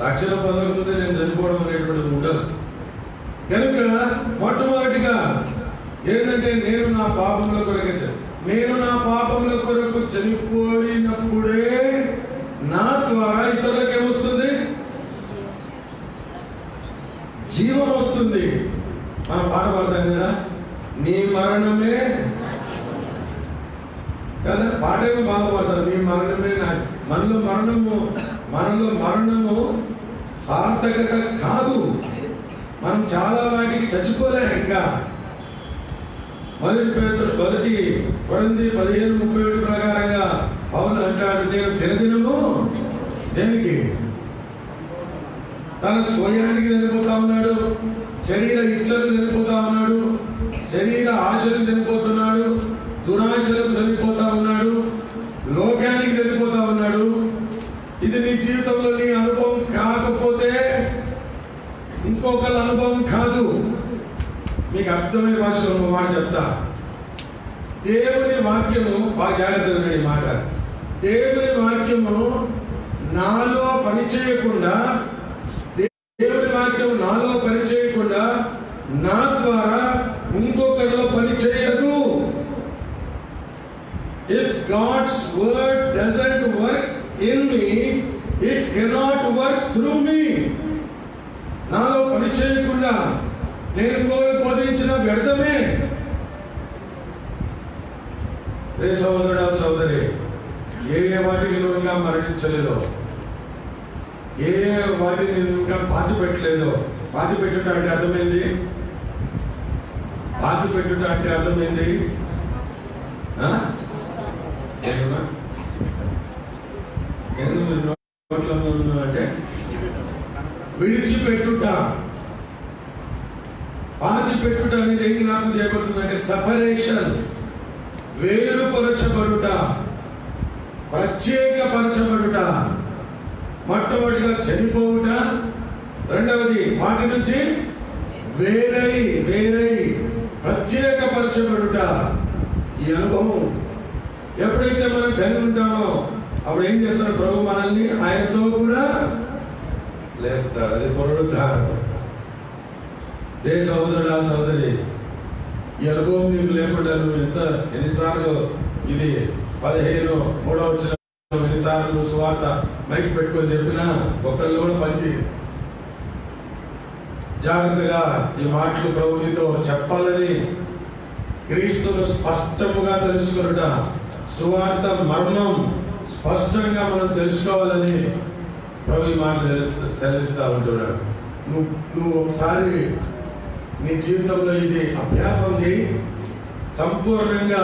రక్షణ పొందకముందే నేను చనిపోవడం అనేటువంటిది ఉండదు. కనుక మొట్టమొదటిగా ఏంటంటే నేను నా పాపంలో కొరకే, నేను నా పాపంలో కొరకు చనిపోయినప్పుడే నా ద్వారా ఇతరులకు ఏమొస్తుంది? జీవం వస్తుంది. మనం పాట పాడతాం కదా, నీ మరణమే కదా, పాటేమో బాగా పాడతారు. నీ మరణమే నా. మనలో మరణము సార్థకత కాదు. మనం చాలా వాటికి చచ్చిపోలే. ఇంకా 1 కొరింథీ 15:37 ప్రకారంగా పౌలు అంటాడు, నేను దినదినము దేనికి? తన స్వయానికి చనిపోతా ఉన్నాడు, శరీర ఇచ్చలకు చనిపోతా ఉన్నాడు, శరీర ఆశలకు చనిపోతున్నాడు, దురాశలకు చనిపోతా ఉన్నాడు, లోకానికి చనిపోతా ఉన్నాడు. ఇది నీ జీవితంలో నీ అనుభవం కాకపోతే ఇంకొకరి అనుభవం కాదు. మీకు అర్థమైన భాషలో ఒక మాట చెప్తా. దేవుని వాక్యము బాగా జాగ్రత్తగా వినండి ఈ మాట. దేవుని వాక్యము నాలో పనిచేయకుండా, దేవుని వాక్యము నాలో పనిచేయకుండా నా ద్వారా ఇంకొకరిలో పని చేయదు. If God's word doesn't work in me, it cannot work through me. నాలో పని చేయకుండా నేను ఇంకొకరికి బోధించిన వ్యర్థమే. రే సహోదరుడా, సహోదరి, ఏ వాటికి నువ్వు ఇంకా మరణించలేదో, ఏ వాటిని నువ్వు ఇంకా పాతి పెట్టలేదో. పాతి పెట్టుట అంటే అర్థమైంది? పాతి పెట్టుట అంటే అర్థమైంది అంటే విడిచిపెట్టుట. పాతి పెట్టుట అనేది ఏం జ్ఞాపకం చేయబడుతుందంటే సెపరేషన్, వేరుపరచబడుట, ప్రత్యేకపరచబడుట. మొట్టమొదటిగా చనిపోవుట, రెండవది వాటి నుంచి వేరై ప్రత్యేకపరచబడుట. ఈ అనుభవం ఎప్పుడైతే మనం కలిగి ఉంటామో అప్పుడు ఏం చేస్తాడు ప్రభు? మనల్ని ఆయనతో కూడా లేపుతాడు. అది పునరుద్ధానం. రే సహోదరుడా సహోదరి, ఈ అనుభవం నీకు లేకుండా నువ్వు ఎన్నిసార్లు ఇది 15:3 వచ్చిన ఎన్నిసార్లు నువ్వు సువార్త మైక్ పెట్టుకొని చెప్పినా ఒకళ్ళు కూడా పనిచేయదు. జాగ్రత్తగా ఈ మాటలు ప్రభు నీతో చెప్పాలని, క్రీస్తును స్పష్టముగా తెలుసుకున్నట, సువార్త మర్మం స్పష్టంగా మనం తెలుసుకోవాలని ప్రభు ఈ మాటలు సెలవిస్తా ఉంటున్నాడు. నువ్వు ఒకసారి నీ జీవితంలో ఇది అభ్యాసం చేయి. సంపూర్ణంగా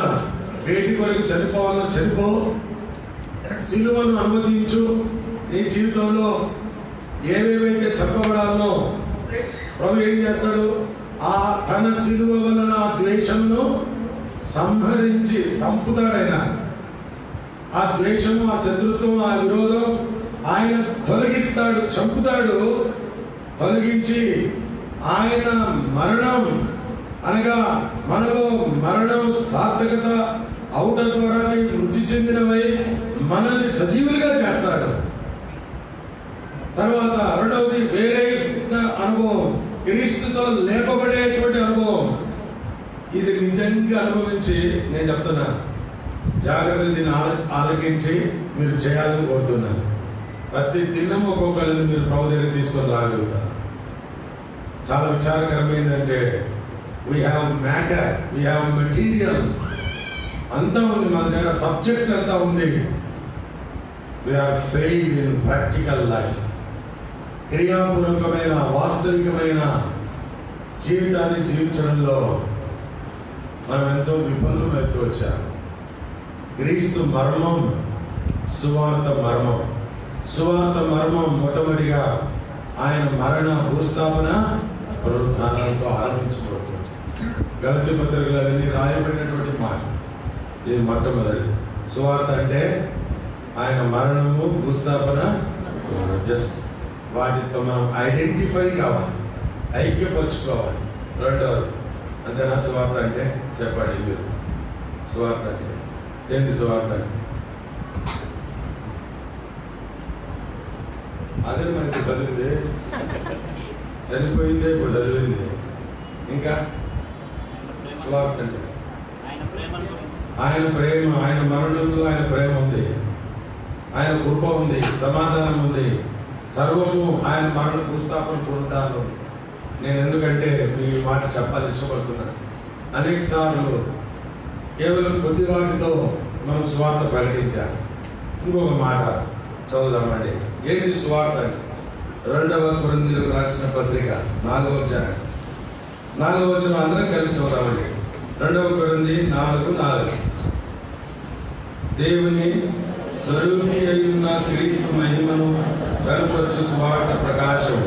వేటి కొరకు చనిపోవాలో చనిపో, సిలువను అనుమతించు. నీ జీవితంలో ఏవేవైతే చెప్పబడాలో ప్రభు ఏం చేస్తాడు, ఆ తన సిలువ వలన ఆ ద్వేషమును సంహరించి చంపుతాడైన. ఆ ద్వేషము, ఆ శత్రుత్వం, ఆ విరోధం ఆయన తొలగిస్తాడు, చంపుతాడు. తొలగించి ఆయన మరణం అనగా మనలో మరణం సార్థకత అవుట ద్వారా మృతి చెందినవై మనల్ని సజీవులుగా చేస్తాడు. తర్వాత రెండవది వేరే అనుభవం, క్రీస్తుతో లేపబడేటువంటి అనుభవం. ఇది నిజంగా అనుభవించి నేను చెప్తున్నా, జాగ్రత్తగా దీన్ని ఆలోచించి మీరు చేయాలని కోరుతున్నాను. ప్రతి దినం ఒక్కొక్కరిని మీరు ప్రభు దగ్గర తీసుకొని రాగలుగుతారు. చాలా విచారకరమైందంటే we have matter, we have material, అంతా ఉంది మన దగ్గర, సబ్జెక్ట్ అంతా ఉంది. We are failed in practical life. క్రియాపూర్వకమైన వాస్తవికమైన జీవితాన్ని జీవించడంలో మనం ఎంతో విఫలం ఎత్తు వచ్చాము. క్రీస్తు మర్మం, సువార్త మర్మం. సువార్త మర్మం మొట్టమొదటిగా ఆయన మరణ, భూస్థాపన, పునరుత్థానాలతో ఆరంభించబడుతుంది. గలతీ పత్రికలన్నీ రాయబడినటువంటి మాట. ఇది మొట్టమొదటి. సువార్త అంటే ఆయన మరణము, భూస్థాపన, జస్ట్ వాటితో మనం ఐడెంటిఫై కావాలి, ఐక్యపరచుకోవాలి. రెండవది అంతేనా? సువార్త అంటే చెప్పండి మీరు. సువార్త అంటే ఏంటి? సువార్త అంటే అదే మనకి చదివింది, చనిపోయిందే, ఇప్పుడు చదివింది. ఇంకా సువార్త అంటే ఆయన ప్రేమ, ఆయన మరణంలో ఆయన ప్రేమ ఉంది, ఆయన కృప ఉంది, సమాధానం ఉంది, సర్వము ఆయన మరణ, భూస్థాపన, పునరుద్ధానం. నేను ఎందుకంటే మీ మాట చెప్పాలని ఇష్టపడుతున్నాను. అనేక సార్లు కేవలం కొద్ది వాటితో మనం సువార్త ప్రకటించేస్తాం. ఇంకొక మాట చదువుదామండి. ఏంటి సువార్త? 2వ కొరింథీయులకు రాసిన పత్రిక 4వ అధ్యాయం 4వ వచనం అందరం కలిసి చదువుదామండి. 2వ కొరింథీ 4:4. దేవుని స్వరూపి అయ్యున్న క్రీస్తు మహిమను కనుపరచు సువార్త ప్రకాశం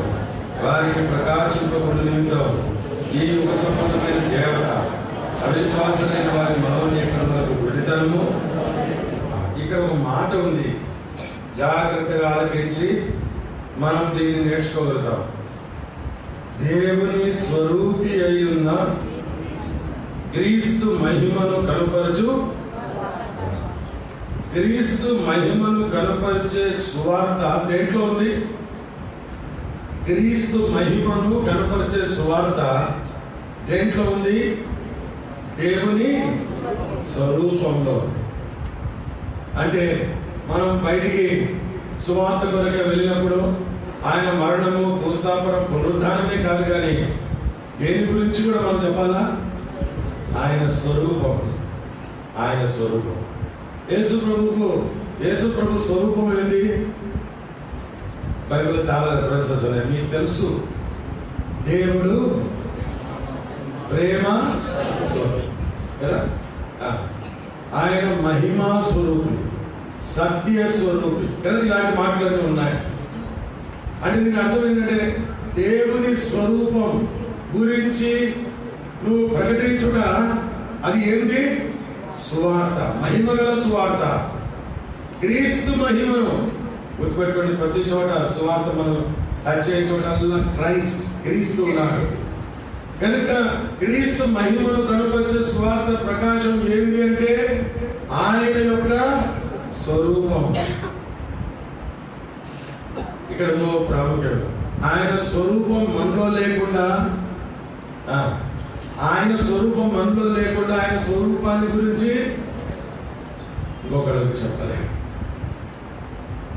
వారికి ప్రకాశింపబడు నిమిత్తం ఈ యుగ సంబంధమైన దేవత అవిశ్వాసమైన వారి మనోనేత్రములకు విడితనము. ఇక్కడ ఒక మాట ఉంది, జాగ్రత్తగా ఆలకించి మనం దీన్ని నేర్చుకోగలుగుతాం. దేవుని స్వరూపి అయి ఉన్న క్రీస్తు మహిమను కనుపరచు, క్రీస్తు మహిమను కనపరిచే సువార్త దేంట్లో ఉంది? క్రీస్తు మహిమను కనపరిచే సువార్త దేంట్లో ఉంది? దేవుని స్వరూపంలో. అంటే మనం బయటికి సువార్త కొరకు వెళ్ళినప్పుడు ఆయన మరణము, భూస్థాపన, పునరుద్ధానమే కాదు, కానీ దేని గురించి కూడా మనం చెప్పాలా? ఆయన స్వరూపం, ఆయన స్వరూపం. యేసు ప్రభు స్వరూపం ఏంది? బైబిల్లో చాలా రెఫరెన్సెస్ ఉన్నాయి, మీకు తెలుసు. దేవుడు ప్రేమ, ఆయన మహిమా స్వరూపి, సత్య స్వరూపి కదా, ఇలాంటి మాటలన్నీ ఉన్నాయి. అంటే దీని అర్థం ఏంటంటే దేవుని స్వరూపం గురించి నువ్వు ప్రకటించుట, అది ఏంటి? సువార్త, మహిమగల సువార్త. క్రీస్తు మహిమను గుర్తుపెట్టుకోండి. ప్రతి చోట సువార్త మనం టచ్ అయ్యే చోటల్లా క్రీస్తు ఉన్నాడు కనుక క్రీస్తు మహిమను కనుపరిచే సువార్త ప్రకాశం ఏంటి అంటే ఆయన యొక్క స్వరూపం. ఇక్కడ ప్రాముఖ్యం, ఆయన స్వరూపం మనలో లేకుండా ఆయన స్వరూపం మనలో లేకుండా ఆయన స్వరూపాన్ని గురించి ఇంకొకరికి చెప్పలేము.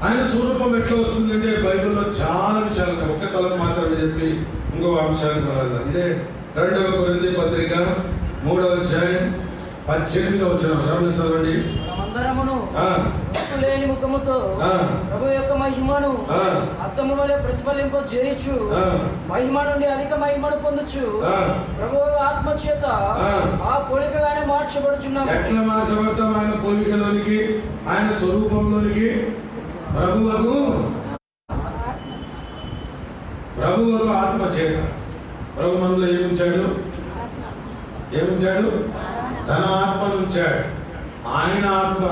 ఆయన స్వరూపం ఎట్లా వస్తుందంటే బైబిల్లో చాలా విషయాలు ఉన్నాయి. ఒక్క తలం మాత్రమే చెప్పి ఇంకో అంశానికి వెళ్ళాలి. ఇదే 2వ కొరింథీ పత్రిక 3వ అధ్యాయం 18వ వచనం ఎవరు చదవండి. మనమందరమును లేని ముఖముతో ప్రభు యొక్క మహిమను అద్దము వలె ప్రతిఫలింప చేయుచు మహిమ నుండి అధిక మహిమను పొందుచు ప్రభు ఆత్మ చేత ఆ పోలికగానే మార్చబడుచున్నాము. ఎట్లా మార్చబడతాం? ఆయన పోలికలోనికి, ఆయన స్వరూపంలోనికి. ప్రభువుకు ఆత్మ చేత. ప్రభు మనలో ఏముంచాడు? తన ఆత్మను ఉంచాడు. ఆయన ఆత్మ,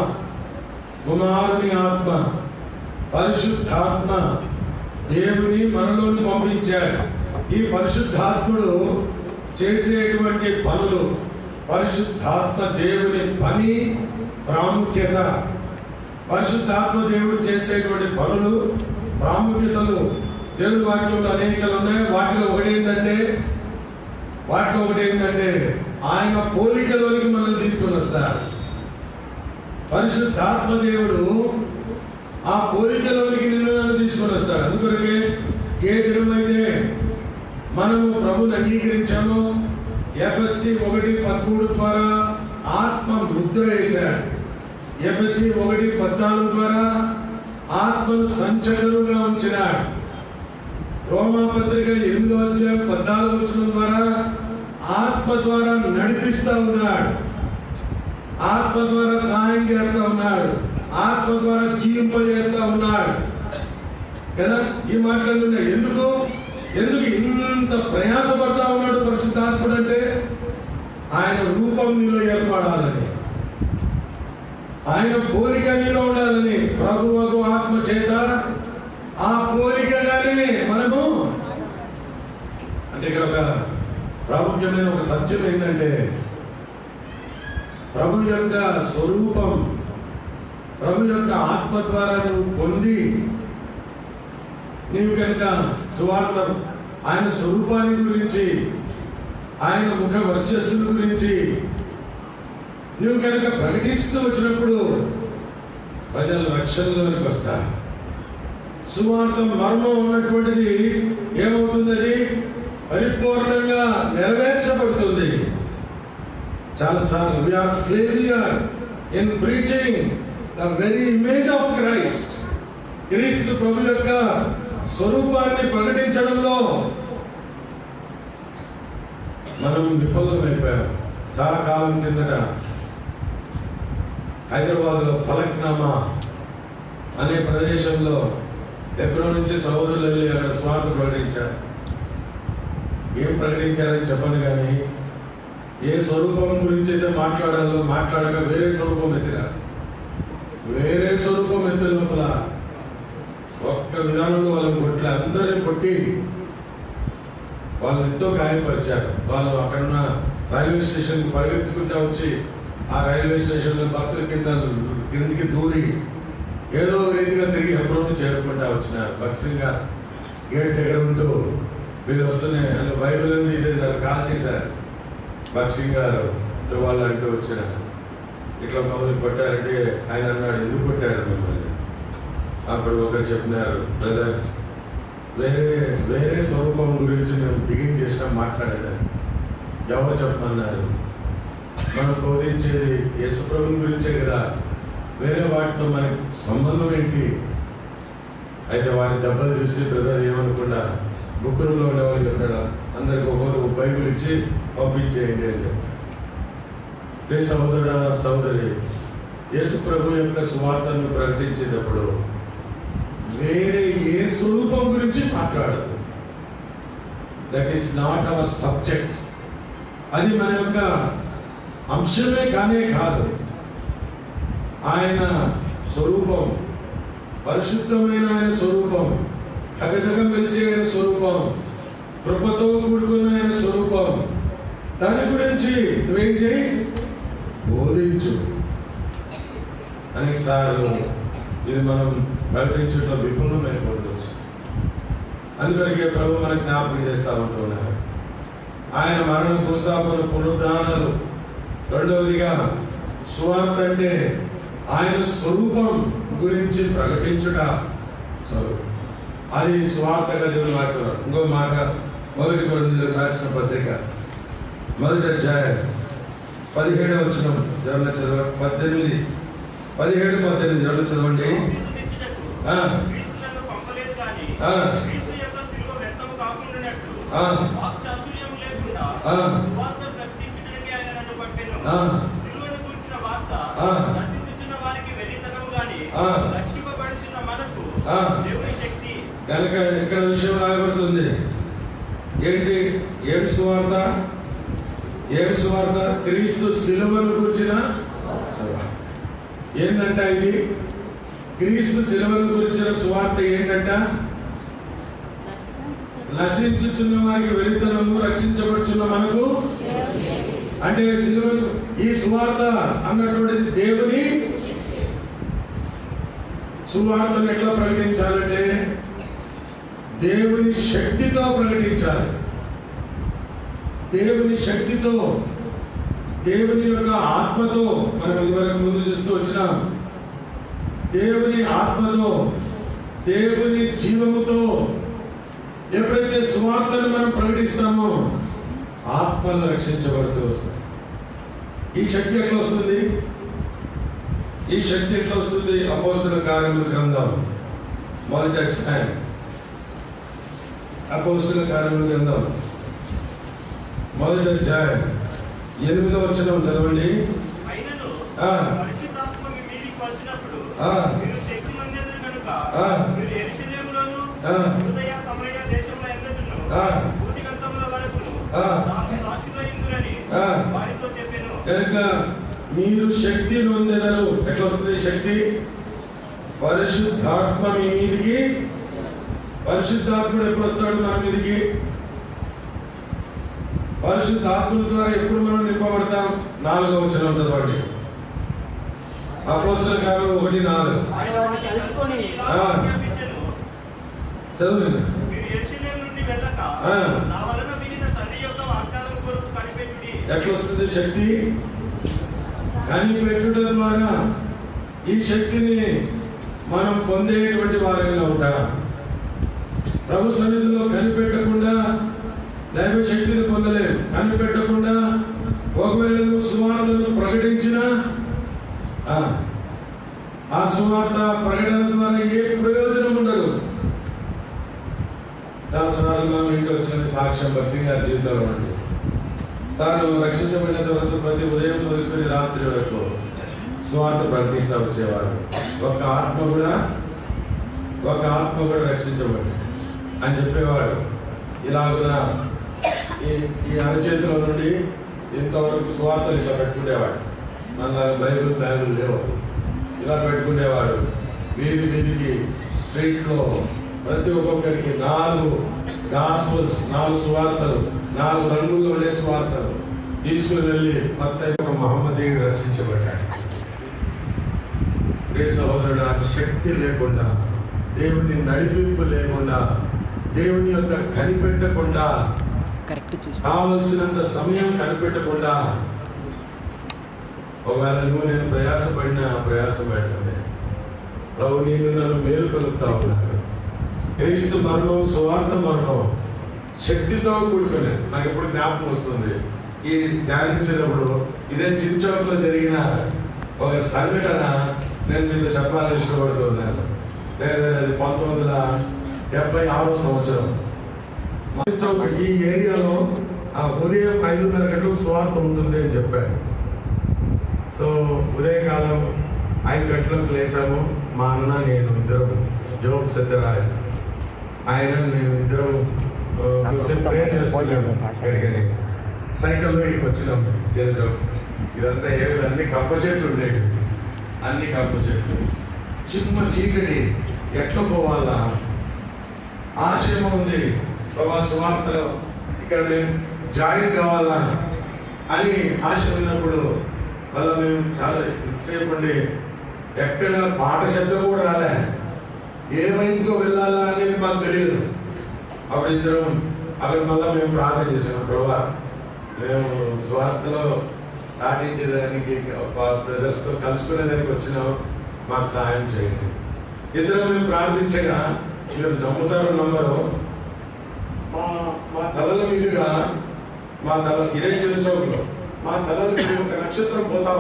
కుమారుని ఆత్మ, పరిశుద్ధాత్మ దేవుని మనలోని పంపించాడు. ఈ పరిశుద్ధాత్ముడు చేసేటువంటి పనులు, పరిశుద్ధాత్మ దేవుని పని ప్రాముఖ్యత, పరిశుద్ధాత్మ దేవుడు చేసేటువంటి పనులు ప్రాముఖ్యతలు దేవుని వాక్యంలో అనేకలు ఉన్నాయి. వాటిలో ఒకటి ఏంటంటే ఆయన పోలికలోనికి మనల్ని తీసుకొని వస్తారు. పరిశుద్ధాత్మ దేవుడు ఆ పోలికలోనికి నిన్ను తీసుకొని వస్తాడు. అందుకొరకే ఏ దినమైతే మనము ప్రభుని అంగీకరించామో ఎఫ్ఎస్సి 1:13 ద్వారా ఆత్మ ముద్ర వేశాడు. ఎఫ్ఎస్సి 1:14 ద్వారా ఆత్మను సంచలనంగా ఉంచినాడు. రోమాపత్రిక 8వ అధ్యాయం 14వ వచనం ద్వారా ఆత్మ ద్వారా నడిపిస్తా ఉన్నాడు. ఆత్మ ద్వారా సహాయం చేస్తా ఉన్నాడు. ఆత్మ ద్వారా జీవింపజేస్తా ఉన్నాడు కదా. ఈ మాటలు ఉన్నాయి. ఎందుకు ఇంత ప్రయాసపడతా ఉన్నాడు పరిశుద్ధాత్ముడు అంటే? ఆయన రూపం నీలో ఏర్పడాలని, ఆయన పోలిక నీలో ఉండాలని. ప్రభువుకు ఆత్మ చేత ఆ పోలికగానే మనము అంటే ఇక్కడ ఒక ప్రాముఖ్యమైన ఒక సత్యం ఏంటంటే ప్రభు యొక్క స్వరూపం, ప్రభు యొక్క ఆత్మ ద్వారా నువ్వు పొంది నీవు కనుక సువార్త, ఆయన స్వరూపాన్ని గురించి, ఆయన ముఖ వర్చస్సుల గురించి నువ్వు కనుక ప్రకటిస్తూ వచ్చినప్పుడు ప్రజలు రక్షణలోనికి వస్తారు. సువార్త మర్మం ఉన్నటువంటిది ఏమవుతుంది? అది పరిపూర్ణంగా నెరవేర్చబడుతుంది. చాలాసార్లు we are failure in preaching the very image of Christ. క్రీస్తు ప్రభు యొక్క స్వరూపాన్ని ప్రకటించడంలో మనం విఫలమైపోయాం. చాలా కాలం కిందట హైదరాబాద్లో ఫలక్నామా అనే ప్రదేశంలో ఎక్కడో నుంచి సహోదరులు వెళ్ళి అక్కడ స్వార్థ ప్రకటించారు. ఏం ప్రకటించారని చెప్పను కానీ ఏ స్వరూపం గురించి అయితే మాట్లాడగా వేరే స్వరూపం ఎత్తే లోపల ఒక్క విధానంలో వాళ్ళని కొట్టి అందరిని కొట్టి వాళ్ళని ఎంతో గాయపరిచారు. వాళ్ళు అక్కడున్న రైల్వే స్టేషన్కి పరిగెత్తుకుంటూ వచ్చి ఆ రైల్వే స్టేషన్లో భక్తుల కిందికి దూరి ఏదో రీతిగా తిరిగి హెబ్రోన్ చేరుకుంటా వచ్చినారు. భక్సింగా గేట్ దగ్గర ఉంటూ వీళ్ళు వస్తున్నాయి అంటే బైబిల్ తీసేసారు, కాల్ చేశారు. భక్సింగ్ గారు వాళ్ళు అంటూ వచ్చినారు, ఇట్లా మమ్మల్ని కొట్టారంటే ఆయన అన్నాడు, ఎందుకు కొట్టాడు మిమ్మల్ని? అప్పుడు ఒకరు చెప్పినారు, బ్రదర్ వేరే స్వరూపం గురించి మేము బిగిన్ చేసినా మాట్లాడేదాన్ని. ఎవరు చెప్పమన్నారు? మనం బోధించేది యేసుప్రభుని గురించే కదా, వేరే వాటితో మనకి సంబంధం ఏంటి? అయితే వారి దెబ్బలు చూసి బ్రదర్ ఏమనుకుండా బుక్కులలో ఉండేవాళ్ళు చెప్పాడు, అందరికి ఒక్కొక్కరు బైబిల్ ఇచ్చి పంపించేయండి అని చెప్పాడు. సహోదరుడా సహోదరి, యేసు ప్రభు యొక్క సువార్తను ప్రకటించేటప్పుడు వేరే ఏ స్వరూపం గురించి మాట్లాడదు. That is not our subject. అది మన యొక్క అంశమే కానే కాదు. ఆయన స్వరూపం, పరిశుద్ధమైన ఆయన స్వరూపం, తగదగ మెలిసే ఆయన స్వరూపం, కృపతో కూడుకున్న ఆయన స్వరూపం, దాని గురించి నువ్వేం చేయి? బోధించు. అనేక సార్లు ఇది మనం ప్రకటించడంలో విఫలమైపోవచ్చు. అందుకనికే ప్రభు మనకు జ్ఞాపకం చేస్తూ ఉంటున్నారు, ఆయన మరణ భూస్థాపన పునరుద్ధానాలు. రెండవదిగా సువార్త అంటే ఆయన స్వరూపం గురించి ప్రకటించుట. అది సువార్తగా దేవుని మాట. ఇంకో మాట 1 కొరింథీయులకు రాసిన పత్రిక 1వ అధ్యాయం 17వ వచనం ఎవరైనా చదవ 17 ఎవరైనా చదవండి. కనుక ఇక్కడ విషయం రాయబడుతుంది. ఏంటి? ఏమి సువార్త? ఏమి సువార్త? క్రీస్తు శిలువను గురించిన ఏంటంట ఇది? క్రీస్తు శిలువను గురించిన సువార్త ఏంటంట? నశించుచున్న వారికి వెలితనము, రక్షించబడుచున్న మనకు. అంటే శిలువను, ఈ సువార్త అన్నటువంటిది దేవుని సువార్తను ఎట్లా ప్రకటించాలంటే దేవుని శక్తితో ప్రకటించాలి. దేవుని శక్తితో, దేవుని యొక్క ఆత్మతో. మనం ఇదివరకు ముందు చూస్తూ వచ్చినాం. దేవుని ఆత్మతో, దేవుని జీవముతో ఎప్పుడైతే సువార్తను మనం ప్రకటిస్తామో ఆత్మలు రక్షించబడుతూ వస్తాయి. ఈ శక్తి ఎట్లా వస్తుంది? ఈ శక్తి ఎట్లా వస్తుంది? అపోస్తలుల కార్యముల గ్రంథం 1వ అధ్యాయం. అపోస్తలుల కార్యముల గ్రంథం 1వ అధ్యాయం 8వ వచనం చదవండి. కనుక మీరు శక్తి నొందెదరు. ఎట్లా వస్తుంది శక్తి? పరిశుద్ధాత్మ మీ మీదికి. పరిశుద్ధాత్ముడు ఎప్పుడు వస్తాడు మన మీదికి? పరిశుద్ధాత్మ ద్వారా ఎప్పుడు మనం నింపబడతాం? 4వ వచనం చదవండి. అపోస్తలుల కార్యములు 1:4. చదవండి. ఎట్లా వస్తుంది శక్తి? కనిపెట్టుట ద్వారా. ఈ శక్తిని మనం పొందేటువంటి వారంగా ఉంటాం. ప్రభు సన్నిధిలో కనిపెట్టకుండా దైవ శక్తిని పొందలేము. కనిపెట్టకుండా ఒకవేళ నువ్వు సువార్తను ప్రకటించినా ఆ సువార్త ప్రకటన ద్వారా ఏ ప్రయోజనం ఉండదు. చాలాసార్లు మనం ఇంటికి వచ్చిన సాక్ష్యం భక్సింగ్ గారి జీవితంలో ఉండి తాను రక్షించబడిన తర్వాత ప్రతి ఉదయం మొదలుకొని రాత్రి వరకు సువార్త ప్రకటిస్తూ వచ్చేవాడు. ఒక ఆత్మ కూడా రక్షించబడి అని చెప్పేవాడు. ఇలాగున ఈ అరచేతిలో నుండి ఇంతవరకు సువార్తలు ఇట్లా పెట్టుకునేవాడు. మన బైబిల్ బ్యాగులు లేవు. ఇలా పెట్టుకునేవాడు. వీధికి స్ట్రీట్లో ప్రతి ఒక్కొక్కరికి 4 గాస్పుల్స్, 4 సువార్తలు, 4 రంగుల్లో ఉండే సువార్తలు తీసుకుని వెళ్ళి మొత్తం మహమ్మదీయుడు రక్షించబడ్డాడు. ప్రియ సహోదరుడు, ఆ శక్తి లేకుండా, దేవుని నడిపింపు లేకుండా, దేవుని యొక్క కనిపెట్టకుండా, కావలసినంత సమయం కనిపెట్టకుండా ఒకవేళ నువ్వు నేను ప్రయాసపడితే ప్రభు నేను నన్ను మేలు కలుగుతా ఉన్నాను. క్రీస్తు మరణం, సువార్త మరణం శక్తితో కూడుకునే. నాకు ఎప్పుడు జ్ఞాపకం వస్తుంది, ఈ ధ్యానించినప్పుడు ఇదే చించోక్లో జరిగిన ఒక సంఘటన నేను మీతో చెప్పాలని ఇష్టపడుతున్నాను. లేదా అది 1976వ సంవత్సరం. ఈ ఏరియాలో ఉదయం 5:30 గంటలకు సువార్త ఉంటుంది అని చెప్పాను. సో ఉదయకాలం 5 గంటలకు లేసాము. మా అన్న నేను ఇద్దరం, జోబ్ సత్యరాజ్ ఆయన నేను ఇద్దరం ప్రే చేసుకున్నాము. సైకిల్లో ఇక్కడికి వచ్చినాం జనజం. ఇదంతా ఏమి అన్ని కప్ప చెట్లు ఉండేవి. అన్ని కప్ప చెట్లు, చిన్న చీకటి, ఎట్లా పోవాలా ఆశయం ఉంది. ప్రభా సువార్తలో ఇక్కడ మేము జాయిన్ కావాలా అని ఆశ ఉన్నప్పుడు వల్ల మేము చాలా ఎంతసేపు ఉండి ఎక్కడ పాట శబ్దం కూడా రాలే. ఏ వైపుకు వెళ్ళాలా అనేది మాకు తెలియదు. అప్పుడు ఇద్దరం అక్కడ మళ్ళీ మేము ప్రార్థన చేసాము. ప్రభా మేము స్వార్థలో పాటించేదానికి బ్రదర్స్తో కలుసుకునేదానికి వచ్చినాం, మాకు సహాయం చేయండి. ఇద్దరు మేము ప్రార్థించగా మీరు నమ్ముతారో నమ్మరో మా తలల మీదుగా ఇదే చిరుచౌకలో మా తలల మీద ఒక నక్షత్రం పోతా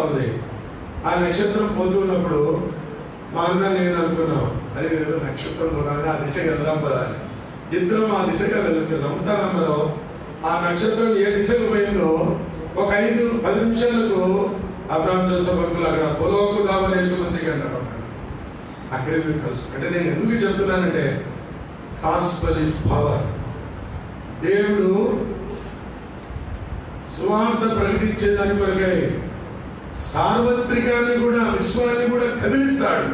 ఉంది. ఆ నక్షత్రం పోతున్నప్పుడు మా అన్న నేను అనుకున్నాం, అది ఏదో నక్షత్రం పోతానే ఆ దిశగా వెళ్దాం పదాలి. ఇద్దరం ఆ దిశగా వెళ్తే నమ్ముతారో ఆ నక్షత్రం ఏ దిశకు పోయిందో ఒక 5-10 నిమిషాలకు అబ్రాహాం జోసెఫ్ అంకుల్ అక్కడ పొలవకు దావని వేసుకొచ్చి అంటారు. అక్కడే మీరు కలుసు. అంటే నేను ఎందుకు చెప్తున్నానంటే గాస్పెల్ ఇస్ పవర్. దేవుడు సువార్త ప్రకటించేదాని కొరకై సార్వత్రికాన్ని కూడా విశ్వాన్ని కూడా కదిలిస్తాడు.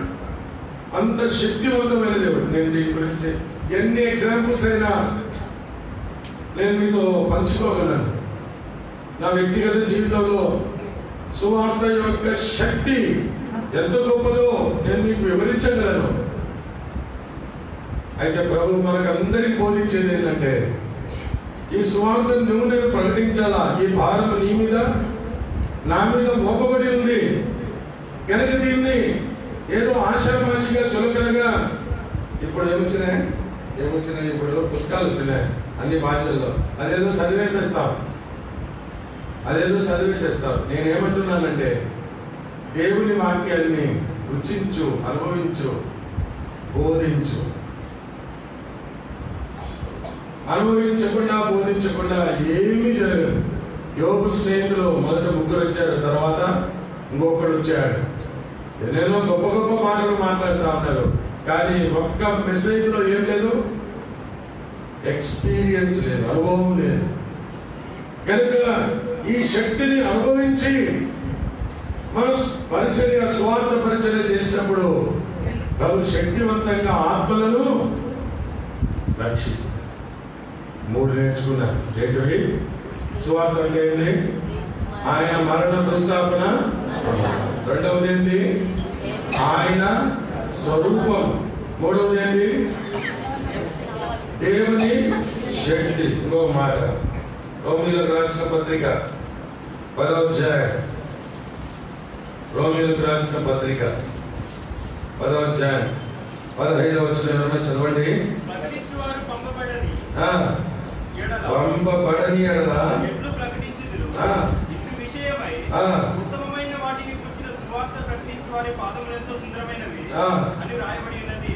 అంత శక్తివంతమైన దేవుడు. నేను దీని గురించి ఎన్ని ఎగ్జాంపుల్స్ అయినా నేను మీతో పంచుకోగలను. నా వ్యక్తిగత జీవితంలో సువార్త యొక్క శక్తి ఎంత గొప్పదో నేను మీకు వివరించగలను. అయితే ప్రభు మనకు అందరికి బోధించేది ఏంటంటే ఈ సువార్తను నువ్వు నేను ప్రకటించాలా. ఈ భారం నీ మీద నా మీద మోపబడి ఉంది కనుక దీన్ని ఏదో ఆశామాషిగా చులకనగా ఇప్పుడు ఏమొచ్చినాయి ఇప్పుడు పుస్తకాలు వచ్చినాయి అన్ని భాషల్లో, అదేదో చదివేసేస్తావు. నేనేమంటున్నానంటే దేవుని వాక్యాన్ని రుచించు, అనుభవించు, బోధించు. అనుభవించకుండా బోధించకుండా ఏమీ జరగదు. యోబు స్నేహితులు మొదట 3 వచ్చారు, తర్వాత ఇంకొకడు వచ్చాడు. ఎన్నెన్నో గొప్ప గొప్ప మాటలు మాట్లాడుతూ ఉన్నారు, కానీ ఒక్క మెసేజ్ లో ఏం లేదు, ఎక్స్పీరియన్స్ లేదు, అనుభవం లేదు. కనుక ఈ శక్తిని అనుభవించి మనం స్వార్థ పరిచర్య చేసినప్పుడు ప్రభు శక్తివంతంగా ఆత్మలను రక్షిస్తారు. 3 నేర్చుకున్నారు. ఏంటివి? సువార్త అంటే ఏంటి? ఆయన మరణ ప్రస్తాపన. రెండవది ఏంటి? ఆయన స్వరూపం. మూడవది ఏంటి? దేవుని శక్తి. ఇంకో మాట, రోమీయులకు రాసిన పత్రిక 10వ అధ్యాయం. రోమీయులకు రాసిన పత్రిక 10వ అధ్యాయం 15వ వచనం చదవండి. పంపబడని ఎడల ఉత్తమమైన వాటిని గురించిన సువార్త ప్రకటించు వారి పాదములు ఎంతో సుందరమైనవి అని రాయబడి ఉన్నది.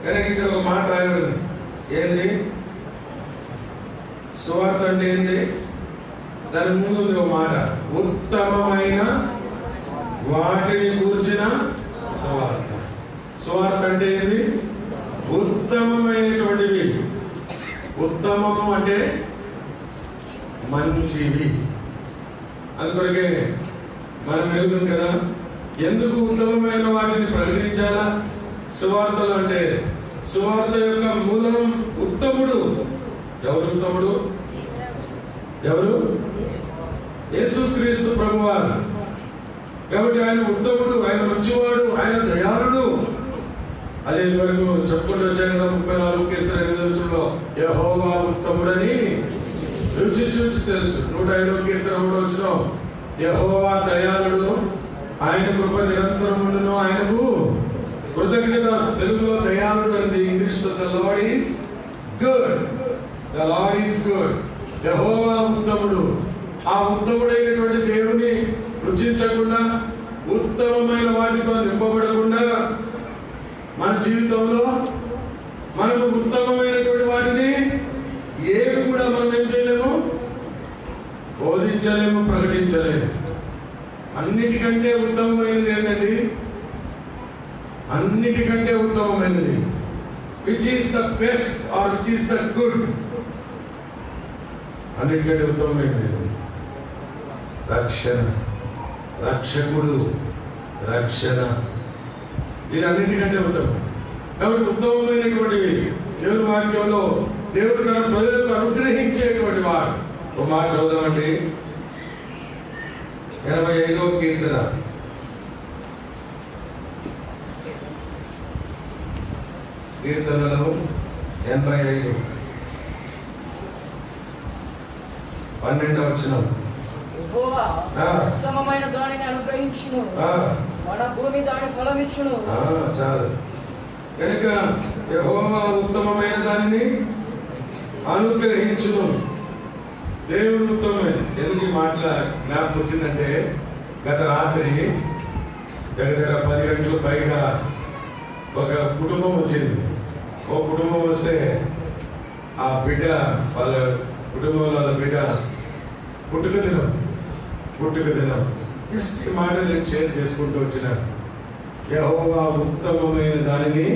కనుక ఇక్కడ ఒక మాట రాయబడింది. ఏంది సువార్త అంటే? ఏంది? దాని ముందు ఉంది ఒక మాట, ఉత్తమమైన వాటిని కూర్చిన సువార్త. సువార్త అంటే ఏంది? ఉత్తమమైనటువంటివి. ఉత్తమము అంటే మంచివి. అందుకొరకే మనం వెళ్తుంది కదా, ఎందుకు ఉత్తమమైన వాటిని ప్రకటించాలా సువార్తలు అంటే? సువార్త యొక్క మూలం ఉత్తముడు. ఎవరు ఉత్తముడు? ఎవరు? యేసుక్రీస్తు ప్రభువారు. కాబట్టి ఆయన ఉత్తముడు, ఆయన మంచివాడు, ఆయన దయాళుడు. అదే వరకు చెప్పుకుంటూ వచ్చాను కదా, 34 కీర్తన 8వ వచనంలో యెహోవా ఉత్తముడని రుచి చూచి తెలుసు. 105వ కీర్తన 3వ వచనం యెహోవా దయాళుడు, ఆయన కృప నిరంతరముండును, ఆయనకు కృతజ్ఞత. తెలుగులో దయాళుడు అండి, ఇంగ్లీష్ లో the Lord is good. The Lord is good. యెహోవా ఉత్తముడు. ఆ ఉత్తముడైనటువంటి దేవుని రుచించకుండా, ఉత్తమమైన వాటితో నింపబడకుండా మన జీవితంలో మనకు ఉత్తమమైనటువంటి వాటిని ఏవి కూడా మనం ఏం చేయలేము, బోధించలేము, ప్రకటించలేము. అన్నిటికంటే ఉత్తమమైనది ఏంటండి? అన్నిటికంటే ఉత్తమమైనది which is the best or which is the good? అన్నిటికంటే ఉత్తమమైనది రక్షణ, రక్షకుడు, రక్షణ. ఇది అన్నింటికంటే ఉత్తమం. కాబట్టి ఉత్తమమైనటువంటివి దేవుని వాక్యంలో దేవుడు తన ప్రజలకు అనుగ్రహించేటువంటి వాడు. ఒక మాట చదువుదామండి. 85వ కీర్తన. కీర్తనలు 85. 12వ వచనం. యెహోవా ఉత్తమమైన దానిని అనుగ్రహించును, మన భూమి దాని ఫలమిచ్చును. చాలు. కనుక యెహోవా ఉత్తమమైన దానిని అనుగ్రహించును. దేవుడు ఉత్తమమైన. ఎందుకు ఈ మాటల జ్ఞాపకం వచ్చిందంటే, గత రాత్రి దగ్గర 10 గంటల పైగా ఒక కుటుంబం వచ్చింది. ఓ కుటుంబం వస్తే ఆ బిడ్డ, వాళ్ళ కుటుంబంలో వాళ్ళ బిడ్డ పుట్టుక దినం జస్ట్ ఈ మాట నేను షేర్ చేసుకుంటూ వచ్చిన. యెహోవా ఉత్తమమైన దానిని,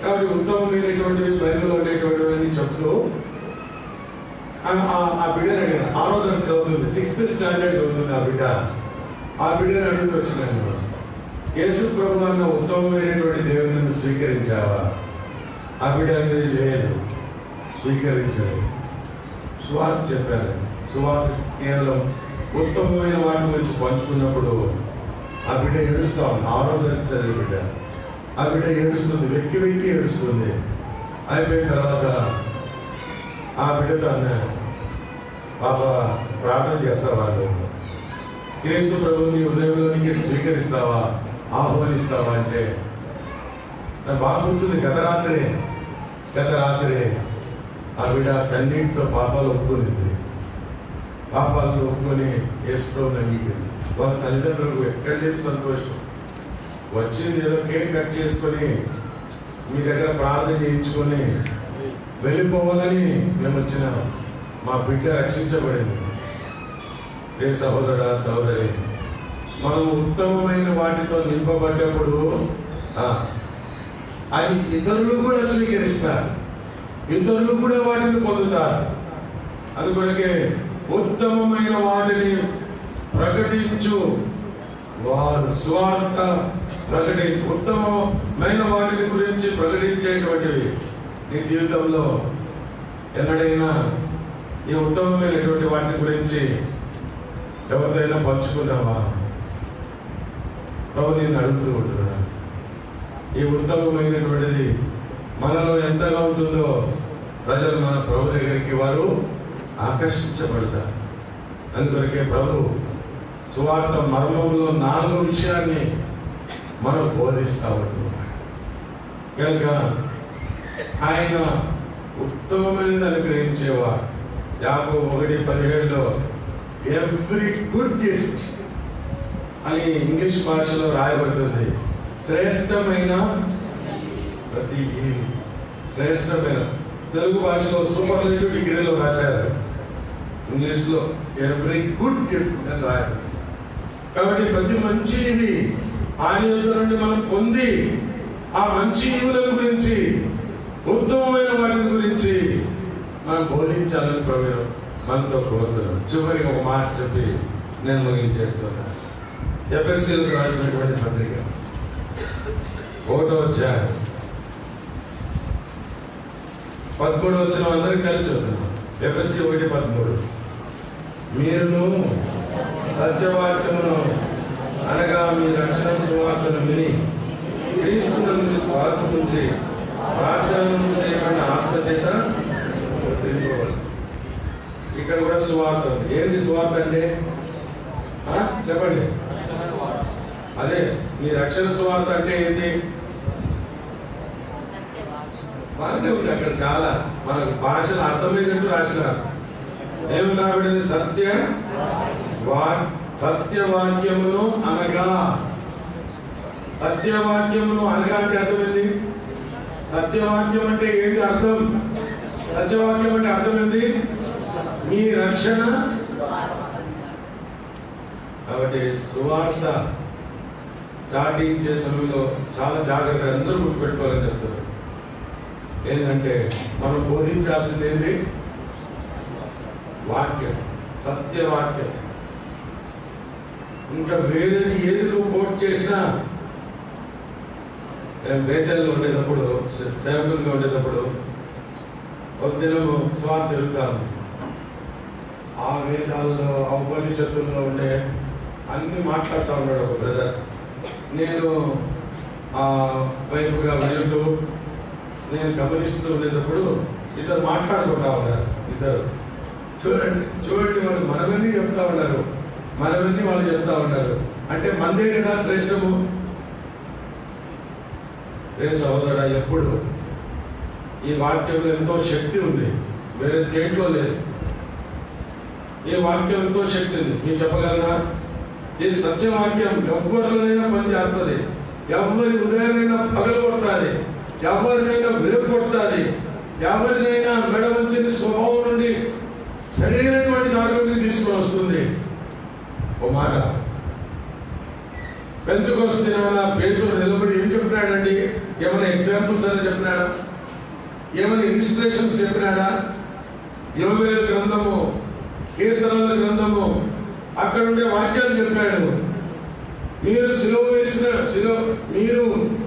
కాబట్టి ఉత్తమమైనటువంటి బైబిల్లో ఉండేటువంటివన్నీ చెప్తూ ఆ బిడ్డని అడిగిన. 6వ తరగతి చదువుతుంది, 6th స్టాండర్డ్ చదువుతుంది ఆ బిడ్డ. ఆ బిడ్డని అడుగుతూ వచ్చినాను, యేసు ప్రభు అన్న ఉత్తమమైనటువంటి దేవుని స్వీకరించావా? ఆ బిడ్డ అనేది లేదు, స్వీకరించలేదు. సువార్త చెప్పారు. సువార్త కేవలం ఉత్తమమైన వాటి గురించి పంచుకున్నప్పుడు ఆ బిడ్డ ఏడుస్తా ఉంది. 6వ తరగతి చదివే బిడ్డ. ఆ బిడ్డ ఏడుస్తుంది, వెక్కి ఏడుస్తుంది. అయిపోయిన తర్వాత ఆ బిడ్డతో అన్నాడు, పాప ప్రార్థన చేస్తావా? క్రీస్తు ప్రభుని హృదయంలోనికి స్వీకరిస్తావా, ఆహ్వానిస్తావా అంటే నాకు బాగా గుర్తుంది. గత రాత్రి ఆ బిడ్డ కన్నీటితో పాపాలు ఒప్పుకునింది. పాపాలను ఒప్పుకొని యేసుతో అంగీకరించింది. వాళ్ళ తల్లిదండ్రులకు ఎక్కడ లేదు సంతోషం. వచ్చింది ఏదో కేక్ కట్ చేసుకొని మీ దగ్గర ప్రార్థన చేయించుకొని వెళ్ళిపోవాలని మేము వచ్చినాం. మా బిడ్డ రక్షించబడింది. ఏ సహోదరుడా, సహోదరి, మనం ఉత్తమమైన వాటితో నింపబడ్డప్పుడు అది ఇతరులు కూడా స్వీకరిస్తారు, ఇతరులు కూడా వాటిని పొందుతారు. అందుకొరకే ఉత్తమమైన వాటిని ప్రకటించు వారు, సువార్త ఉత్తమమైన వాటిని గురించి ప్రకటించేటువంటివి. నీ జీవితంలో ఎన్నడైనా ఈ ఉత్తమమైనటువంటి వాటిని గురించి ఎవరిదైనా పంచుకున్నావా? ప్రభు నేను అడుగుతూ ఉంటున్నా. ఈ ఉత్తమమైనటువంటిది మనలో ఎంతగా ఉంటుందో ప్రజలు మన ప్రభు దగ్గరికి వారు ఆకర్షించబడతారు. అందుకొరకే ప్రభు సువార్త మర్మంలో 4 విషయాన్ని మనం బోధిస్తూ ఉంటున్నాడు. కనుక ఆయన ఉత్తమమైనది అనుగ్రహించేవారు. యాకోబు 1:17లో ఎవ్రీ గుడ్ గిఫ్ట్ అని ఇంగ్లీష్ భాషలో రాయబడుతుంది. శ్రేష్టమైన ప్రతి శ్రేష్టమైన, తెలుగు భాషలో సూపర్లేటివ్ డిగ్రీలో రాశారు, ఇంగ్లీష్లో ఎవ్రీ గుడ్ గిఫ్ట్ అని రాయాలి. కాబట్టి ప్రతి మంచిది ఆయన యొక్క నుండి మనం పొంది ఆ మంచి ఈవుల గురించి, ఉత్తమమైన వాటి గురించి మనం బోధించాలని ప్రభు మనతో కోరుతున్నాం. చివరికి ఒక మాట చెప్పి నేను ముగించేస్తున్నాను. ఎఫెసీయులకు రాసినటువంటి పత్రిక 1వ అధ్యాయం 13వ వచనం అందరికీ కలిసి చదువుతున్నాం. ఎఫెసీ 1:13 మీరును సత్యవాక్యమును అనగా మీ రక్షణ సువార్తను విని క్రీస్తునందు విశ్వాసం ఉంచి వాగ్దానం చేయబడిన ఆత్మచేత తెలుసుకోవాలి. ఇక్కడ కూడా సువార్త. ఏంటి సువార్త అంటే? చెప్పండి. అదే మీ రక్షణ సువార్త అంటే ఏంటి? బాగానే ఉంది. అక్కడ చాలా మనకు భాషను అర్థమయ్యేటట్టు రాసినారు. ఏమి రాబడింది? సత్యవాక్యమును అనగా. సత్యవాక్యమును అనగా అంటే అర్థమైంది. సత్యవాక్యం అంటే ఏంటి అర్థం? సత్యవాక్యం అంటే అర్థం ఏంది? మీ రక్షణ. కాబట్టి సువార్త చాటించే సమయంలో చాలా జాగ్రత్తగా అందరూ గుర్తుపెట్టుకోవాలని చెప్తారు. ఏంటంటే మనం బోధించాల్సింది ఏంటి? వాక్యం, సత్యవాక్యం. ఇంకా వేరేది ఏది నువ్వు కోట్ చేసినా, నేను బేతల్లో ఉండేటప్పుడు, సేవకులుగా ఉండేటప్పుడు ఒక దినము స్వార్థ తిరుగుతాను. ఆ వేదాల్లో, ఆ ఉపనిషత్తుల్లో ఉండే అన్ని మాట్లాడుతూ ఉన్నాడు ఒక బ్రదర్. నేను వైపుగా వెళ్తూ నేను గమనిస్తూ ఉండేటప్పుడు ఇద్దరు మాట్లాడుకుంటా ఉన్నారు. ఇద్దరు చూడండి వాళ్ళు మనవన్నీ చెప్తా ఉన్నారు, మనవన్నీ వాళ్ళు చెప్తా ఉన్నారు. అంటే మందే కదా శ్రేష్టము. సహోదరుడా, ఎప్పుడు ఈ వాక్యంలో ఎంతో శక్తి ఉంది, వేరే దేంట్లో లేదు. ఈ వాక్యం ఎంతో శక్తి ఉంది. మీరు చెప్పగలరా? ఇది సత్యవాక్యం ఎవరినైనా పనిచేస్తుంది, ఎవరి ఉదయానైనా పగలగొడుతుంది, ఎవరినైనా విరగొడుతుంది, ఎవరినైనా మెడ వంచిన స్వభావం నుండి సరైనటువంటి దారిలోకి తీసుకొని వస్తుంది. ఓ మాట, పెంతెకొస్తు దినాన పేతురు నిలబడి ఏం చెప్పినాడండి? ఏమైనా ఎగ్జాంపుల్స్ అని చెప్పినాడా? ఏమైనా ఇన్స్పిరేషన్స్ చెప్పినాడా? యోవేలు గ్రంథము, కీర్తనల గ్రంథము, అక్కడ ఉండే వాక్యాలు చెప్పాడు. మీరు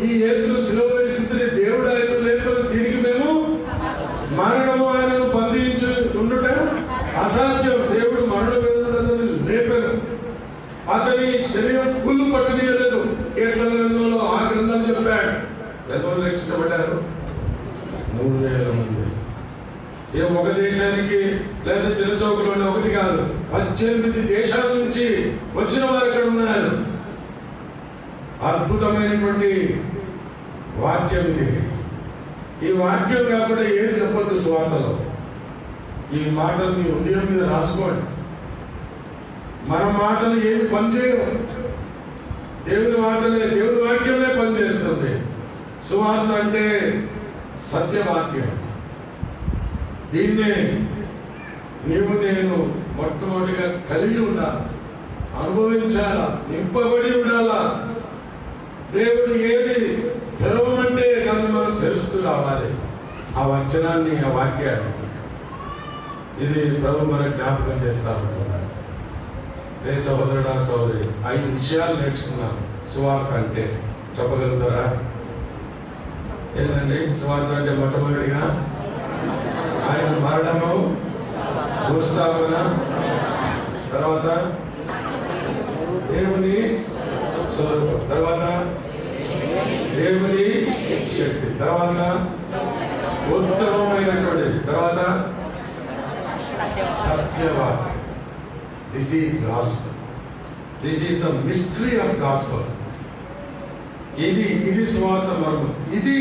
ఈ యేసును సిలువ వేసిన దేవుడు ఆయన లేకపోతే తిరిగి మేము మరణము ఆయనను బంధించి ఉండుట అసాధ్యం. దేవుడు మరణ వేదనని లేపాడు, అతని శరీరం ఫుల్ పట్టనీయలేదు. కీర్తన గ్రంథంలో ఆ గ్రంథం చెప్పాడు. ఎంతమంది రక్షించబడ్డారు? 3000 మంది. ఏ ఒక దేశానికి లేదా చిన్న చౌకలోనే ఒకటి కాదు, 18 దేశాల నుంచి వచ్చిన వారు ఇక్కడ ఉన్నారు. అద్భుతమైనటువంటి వాక్యం ఇది. ఈ వాక్యం కాకుండా ఏది చెప్పొద్దు సువార్తలో. ఈ మాటలు మీ హృదయం మీద రాసుకోండి. మన మాటలు ఏమి పనిచేయవు, దేవుని మాటలే, దేవుని వాక్యమే పనిచేస్తుంది. సువార్త అంటే సత్యవాక్యం. దీన్నే నీవు నేను మొట్టమొదటిగా కలిగి ఉండాలి, అనుభవించాలా, నింపబడి ఉండాలా. దేవుడు ఏది తెరవమంటే దాన్ని మనం తెలుస్తూ రావాలి. ఆ వచనాన్ని, ఆ వాక్యాన్ని. ఇది ప్రభు మనకు జ్ఞాపకం చేస్తా ఉంటున్నాడు. సహోదరుడా, సహోదరి, 5 విషయాలు నేర్చుకున్నాను సువార్త అంటే. చెప్పగలుగుతారా? ఏంటండి సువార్త అంటే? మొట్టమొదటిగా ఆయన మరణము, భూస్థాపన, తర్వాత దేవుని స్వరూపం, తర్వాత దేవుని శక్తి, తర్వాత ఉత్తమమైనటువంటి, తర్వాత సత్యవాక్యం. This is gospel. This is the mystery of gospel. ఇది సువార్త మర్మం. ఇది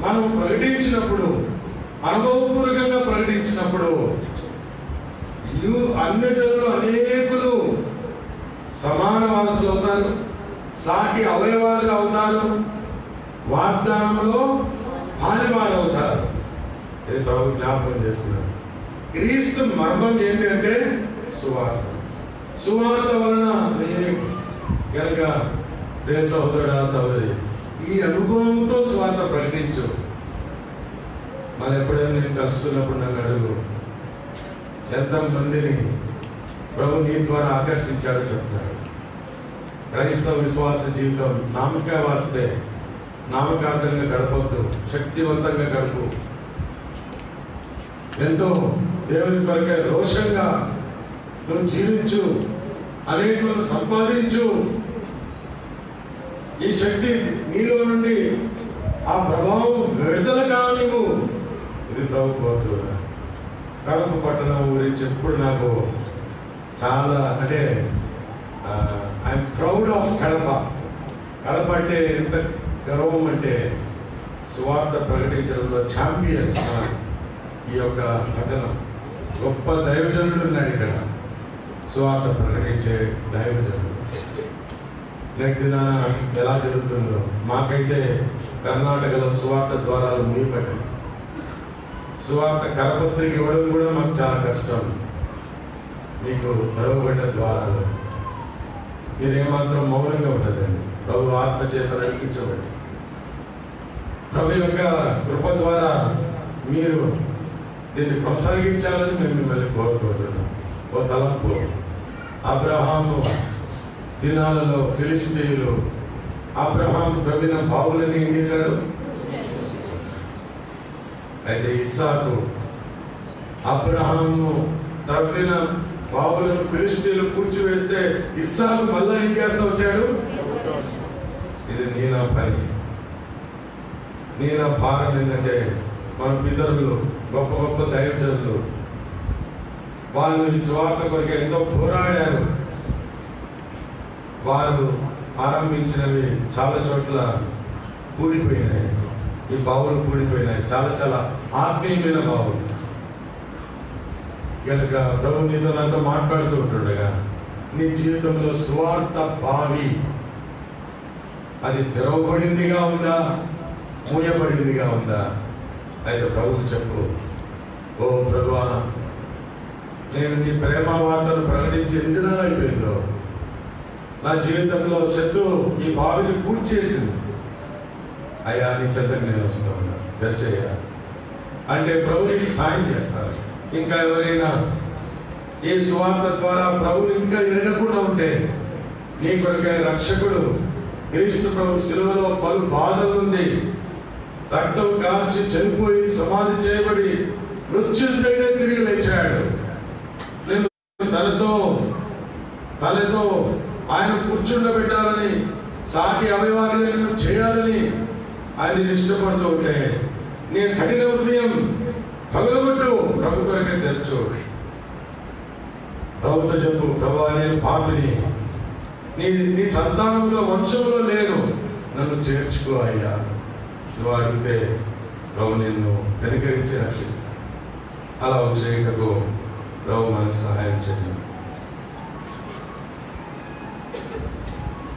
మనం ప్రకటించినప్పుడు, అనుభవపూర్వకంగా ప్రకటించినప్పుడు, అన్యజనులు అనేకులు సమాన వారసులు అవుతారు, సాటి అవయవాలుగా అవుతారు, వాగ్దానంలో పాలివారు అవుతారు. ఇది ప్రభు జ్ఞాపకం చేస్తున్నారు. క్రీస్తు మర్మం ఏంటి అంటే సువార్త. సువార్త వలన కనుక సహోదరుడా, సహోదరి, ఈ అనుభవంతో సువార్త ప్రకటించు. మళ్ళీ ఎప్పుడైనా నేను కలుసుకున్నప్పుడు నన్ను అడుగు, ఎంతమందిని ప్రభు నీ ద్వారా ఆకర్షించాడో చెప్తాడు. క్రైస్తవ విశ్వాస జీవితం నామకార్థంగా గడపొద్దు, శక్తివంతంగా గడుపు. ఎంతో దేవుని కొరకే రోషంగా నువ్వు జీవించు, అనేకులను సంపాదించు. ఈ శక్తి నీలో నుండి ఆ ప్రభావం విడుదల కానివ్వు. ఇది ప్రభు కోరుతున్నా. కడప పట్టణం గురించి ఎప్పుడు నాకు చాలా, అంటే I'm proud of Kadapa. Kadapa అంటే ఎంత గర్వం అంటే సువార్త ప్రకటించడంలో ఛాంపియన్ ఈ యొక్క పట్టణం. గొప్ప దైవజనుడు ఉన్నాడు ఇక్కడ, సువార్త ప్రకటించే దైవజనుడు. నెక్స్ట్ దినాన ఎలా జరుగుతుందో. మాకైతే కర్ణాటకలో సువార్త ద్వారాలు మూయబడ్డాయి. సువార్త కరపత్రిక ఇవ్వడం కూడా మాకు చాలా కష్టం. మీకు తెరవబడిన ద్వారాలు మీరేమాత్రం మౌనంగా ఉండదండి. ప్రభు ఆత్మ చేత నడిపించబడి ప్రభు యొక్క కృప ద్వారా మీరు దీన్ని కొనసాగించాలని మేము మిమ్మల్ని కోరుతుంటున్నాం. ఓ తలంపు, అబ్రహాము దినాలలో ఫిలిస్తీయులు అబ్రహాము తవ్విన బావులని ఏం చేశాడు? అయితే ఇస్సాకు అబ్రహాము తవ్విన బావులను ఫిలిస్తీయులు కూర్చివేస్తే ఇస్సాకు మళ్ళా ఏం చేస్తా వచ్చాడు? ఇది నా పని, నా భారం. ఏంటంటే మన పితరులు, గొప్ప గొప్ప దైవజనులు వాళ్ళు ఈ సువార్త కొరకు ఎంతో పోరాడారు. వారు ఆరంభించినవి చాలా చోట్ల కూలిపోయినాయి. ఈ బావులు కూలిపోయినాయి. చాలా చాలా ఆత్మీయమైన బావులు. కనుక ప్రభు నీతో నాతో మాట్లాడుతూ ఉంటుండగా, నీ జీవితంలో సువార్త బావి అది తెరవబడిందిగా ఉందా, మూయబడిందిగా ఉందా? అయితే ప్రభుకు చెప్పు, ఓ ప్రభువా, నేను నీ ప్రేమ వార్తను ప్రకటించి ఎందుకు అయిపోయిందో, నా జీవితంలో శత్రువు ఈ బావిని పూడ్చేసింది. అయ్యా నీ చెంతకు నేను వస్తూ ఉన్నా, తెరిచేయ అంటే ప్రభునికి సాయం చేస్తారు. ఇంకా ఎవరైనా ఈ సువార్త ద్వారా ప్రభుని ఇంకా ఎరగకుండా ఉంటే, నీ కొరకై రక్షకుడు క్రీస్తు ప్రభు శిలువలో పలు బాధల నుండి రక్తం కాల్చి చనిపోయి సమాధి చేయబడి మృత్యుంజయుడే తిరిగి లేచాడు. నేను తనతో ఆయన కూర్చుండబెట్టాలని, సాటి అవయవాలుగా నేను చేయాలని ఆయన ఇష్టపడుతూ ఉంటే, నేను కఠిన హృదయం పగలగొట్టు, ప్రభు కొరకే తెరచు. ప్రభుతో చెప్పు, ప్రభు నేను పాపిని, నీ సంతానంలో వంశంలో లేను, నన్ను చేర్చుకో అయ్యా. నువ్వు అడిగితే ప్రభు నిన్ను కనికరించి రక్షిస్తాను. అలా చేయటకు ప్రభు మనకు సహాయం చేయండి.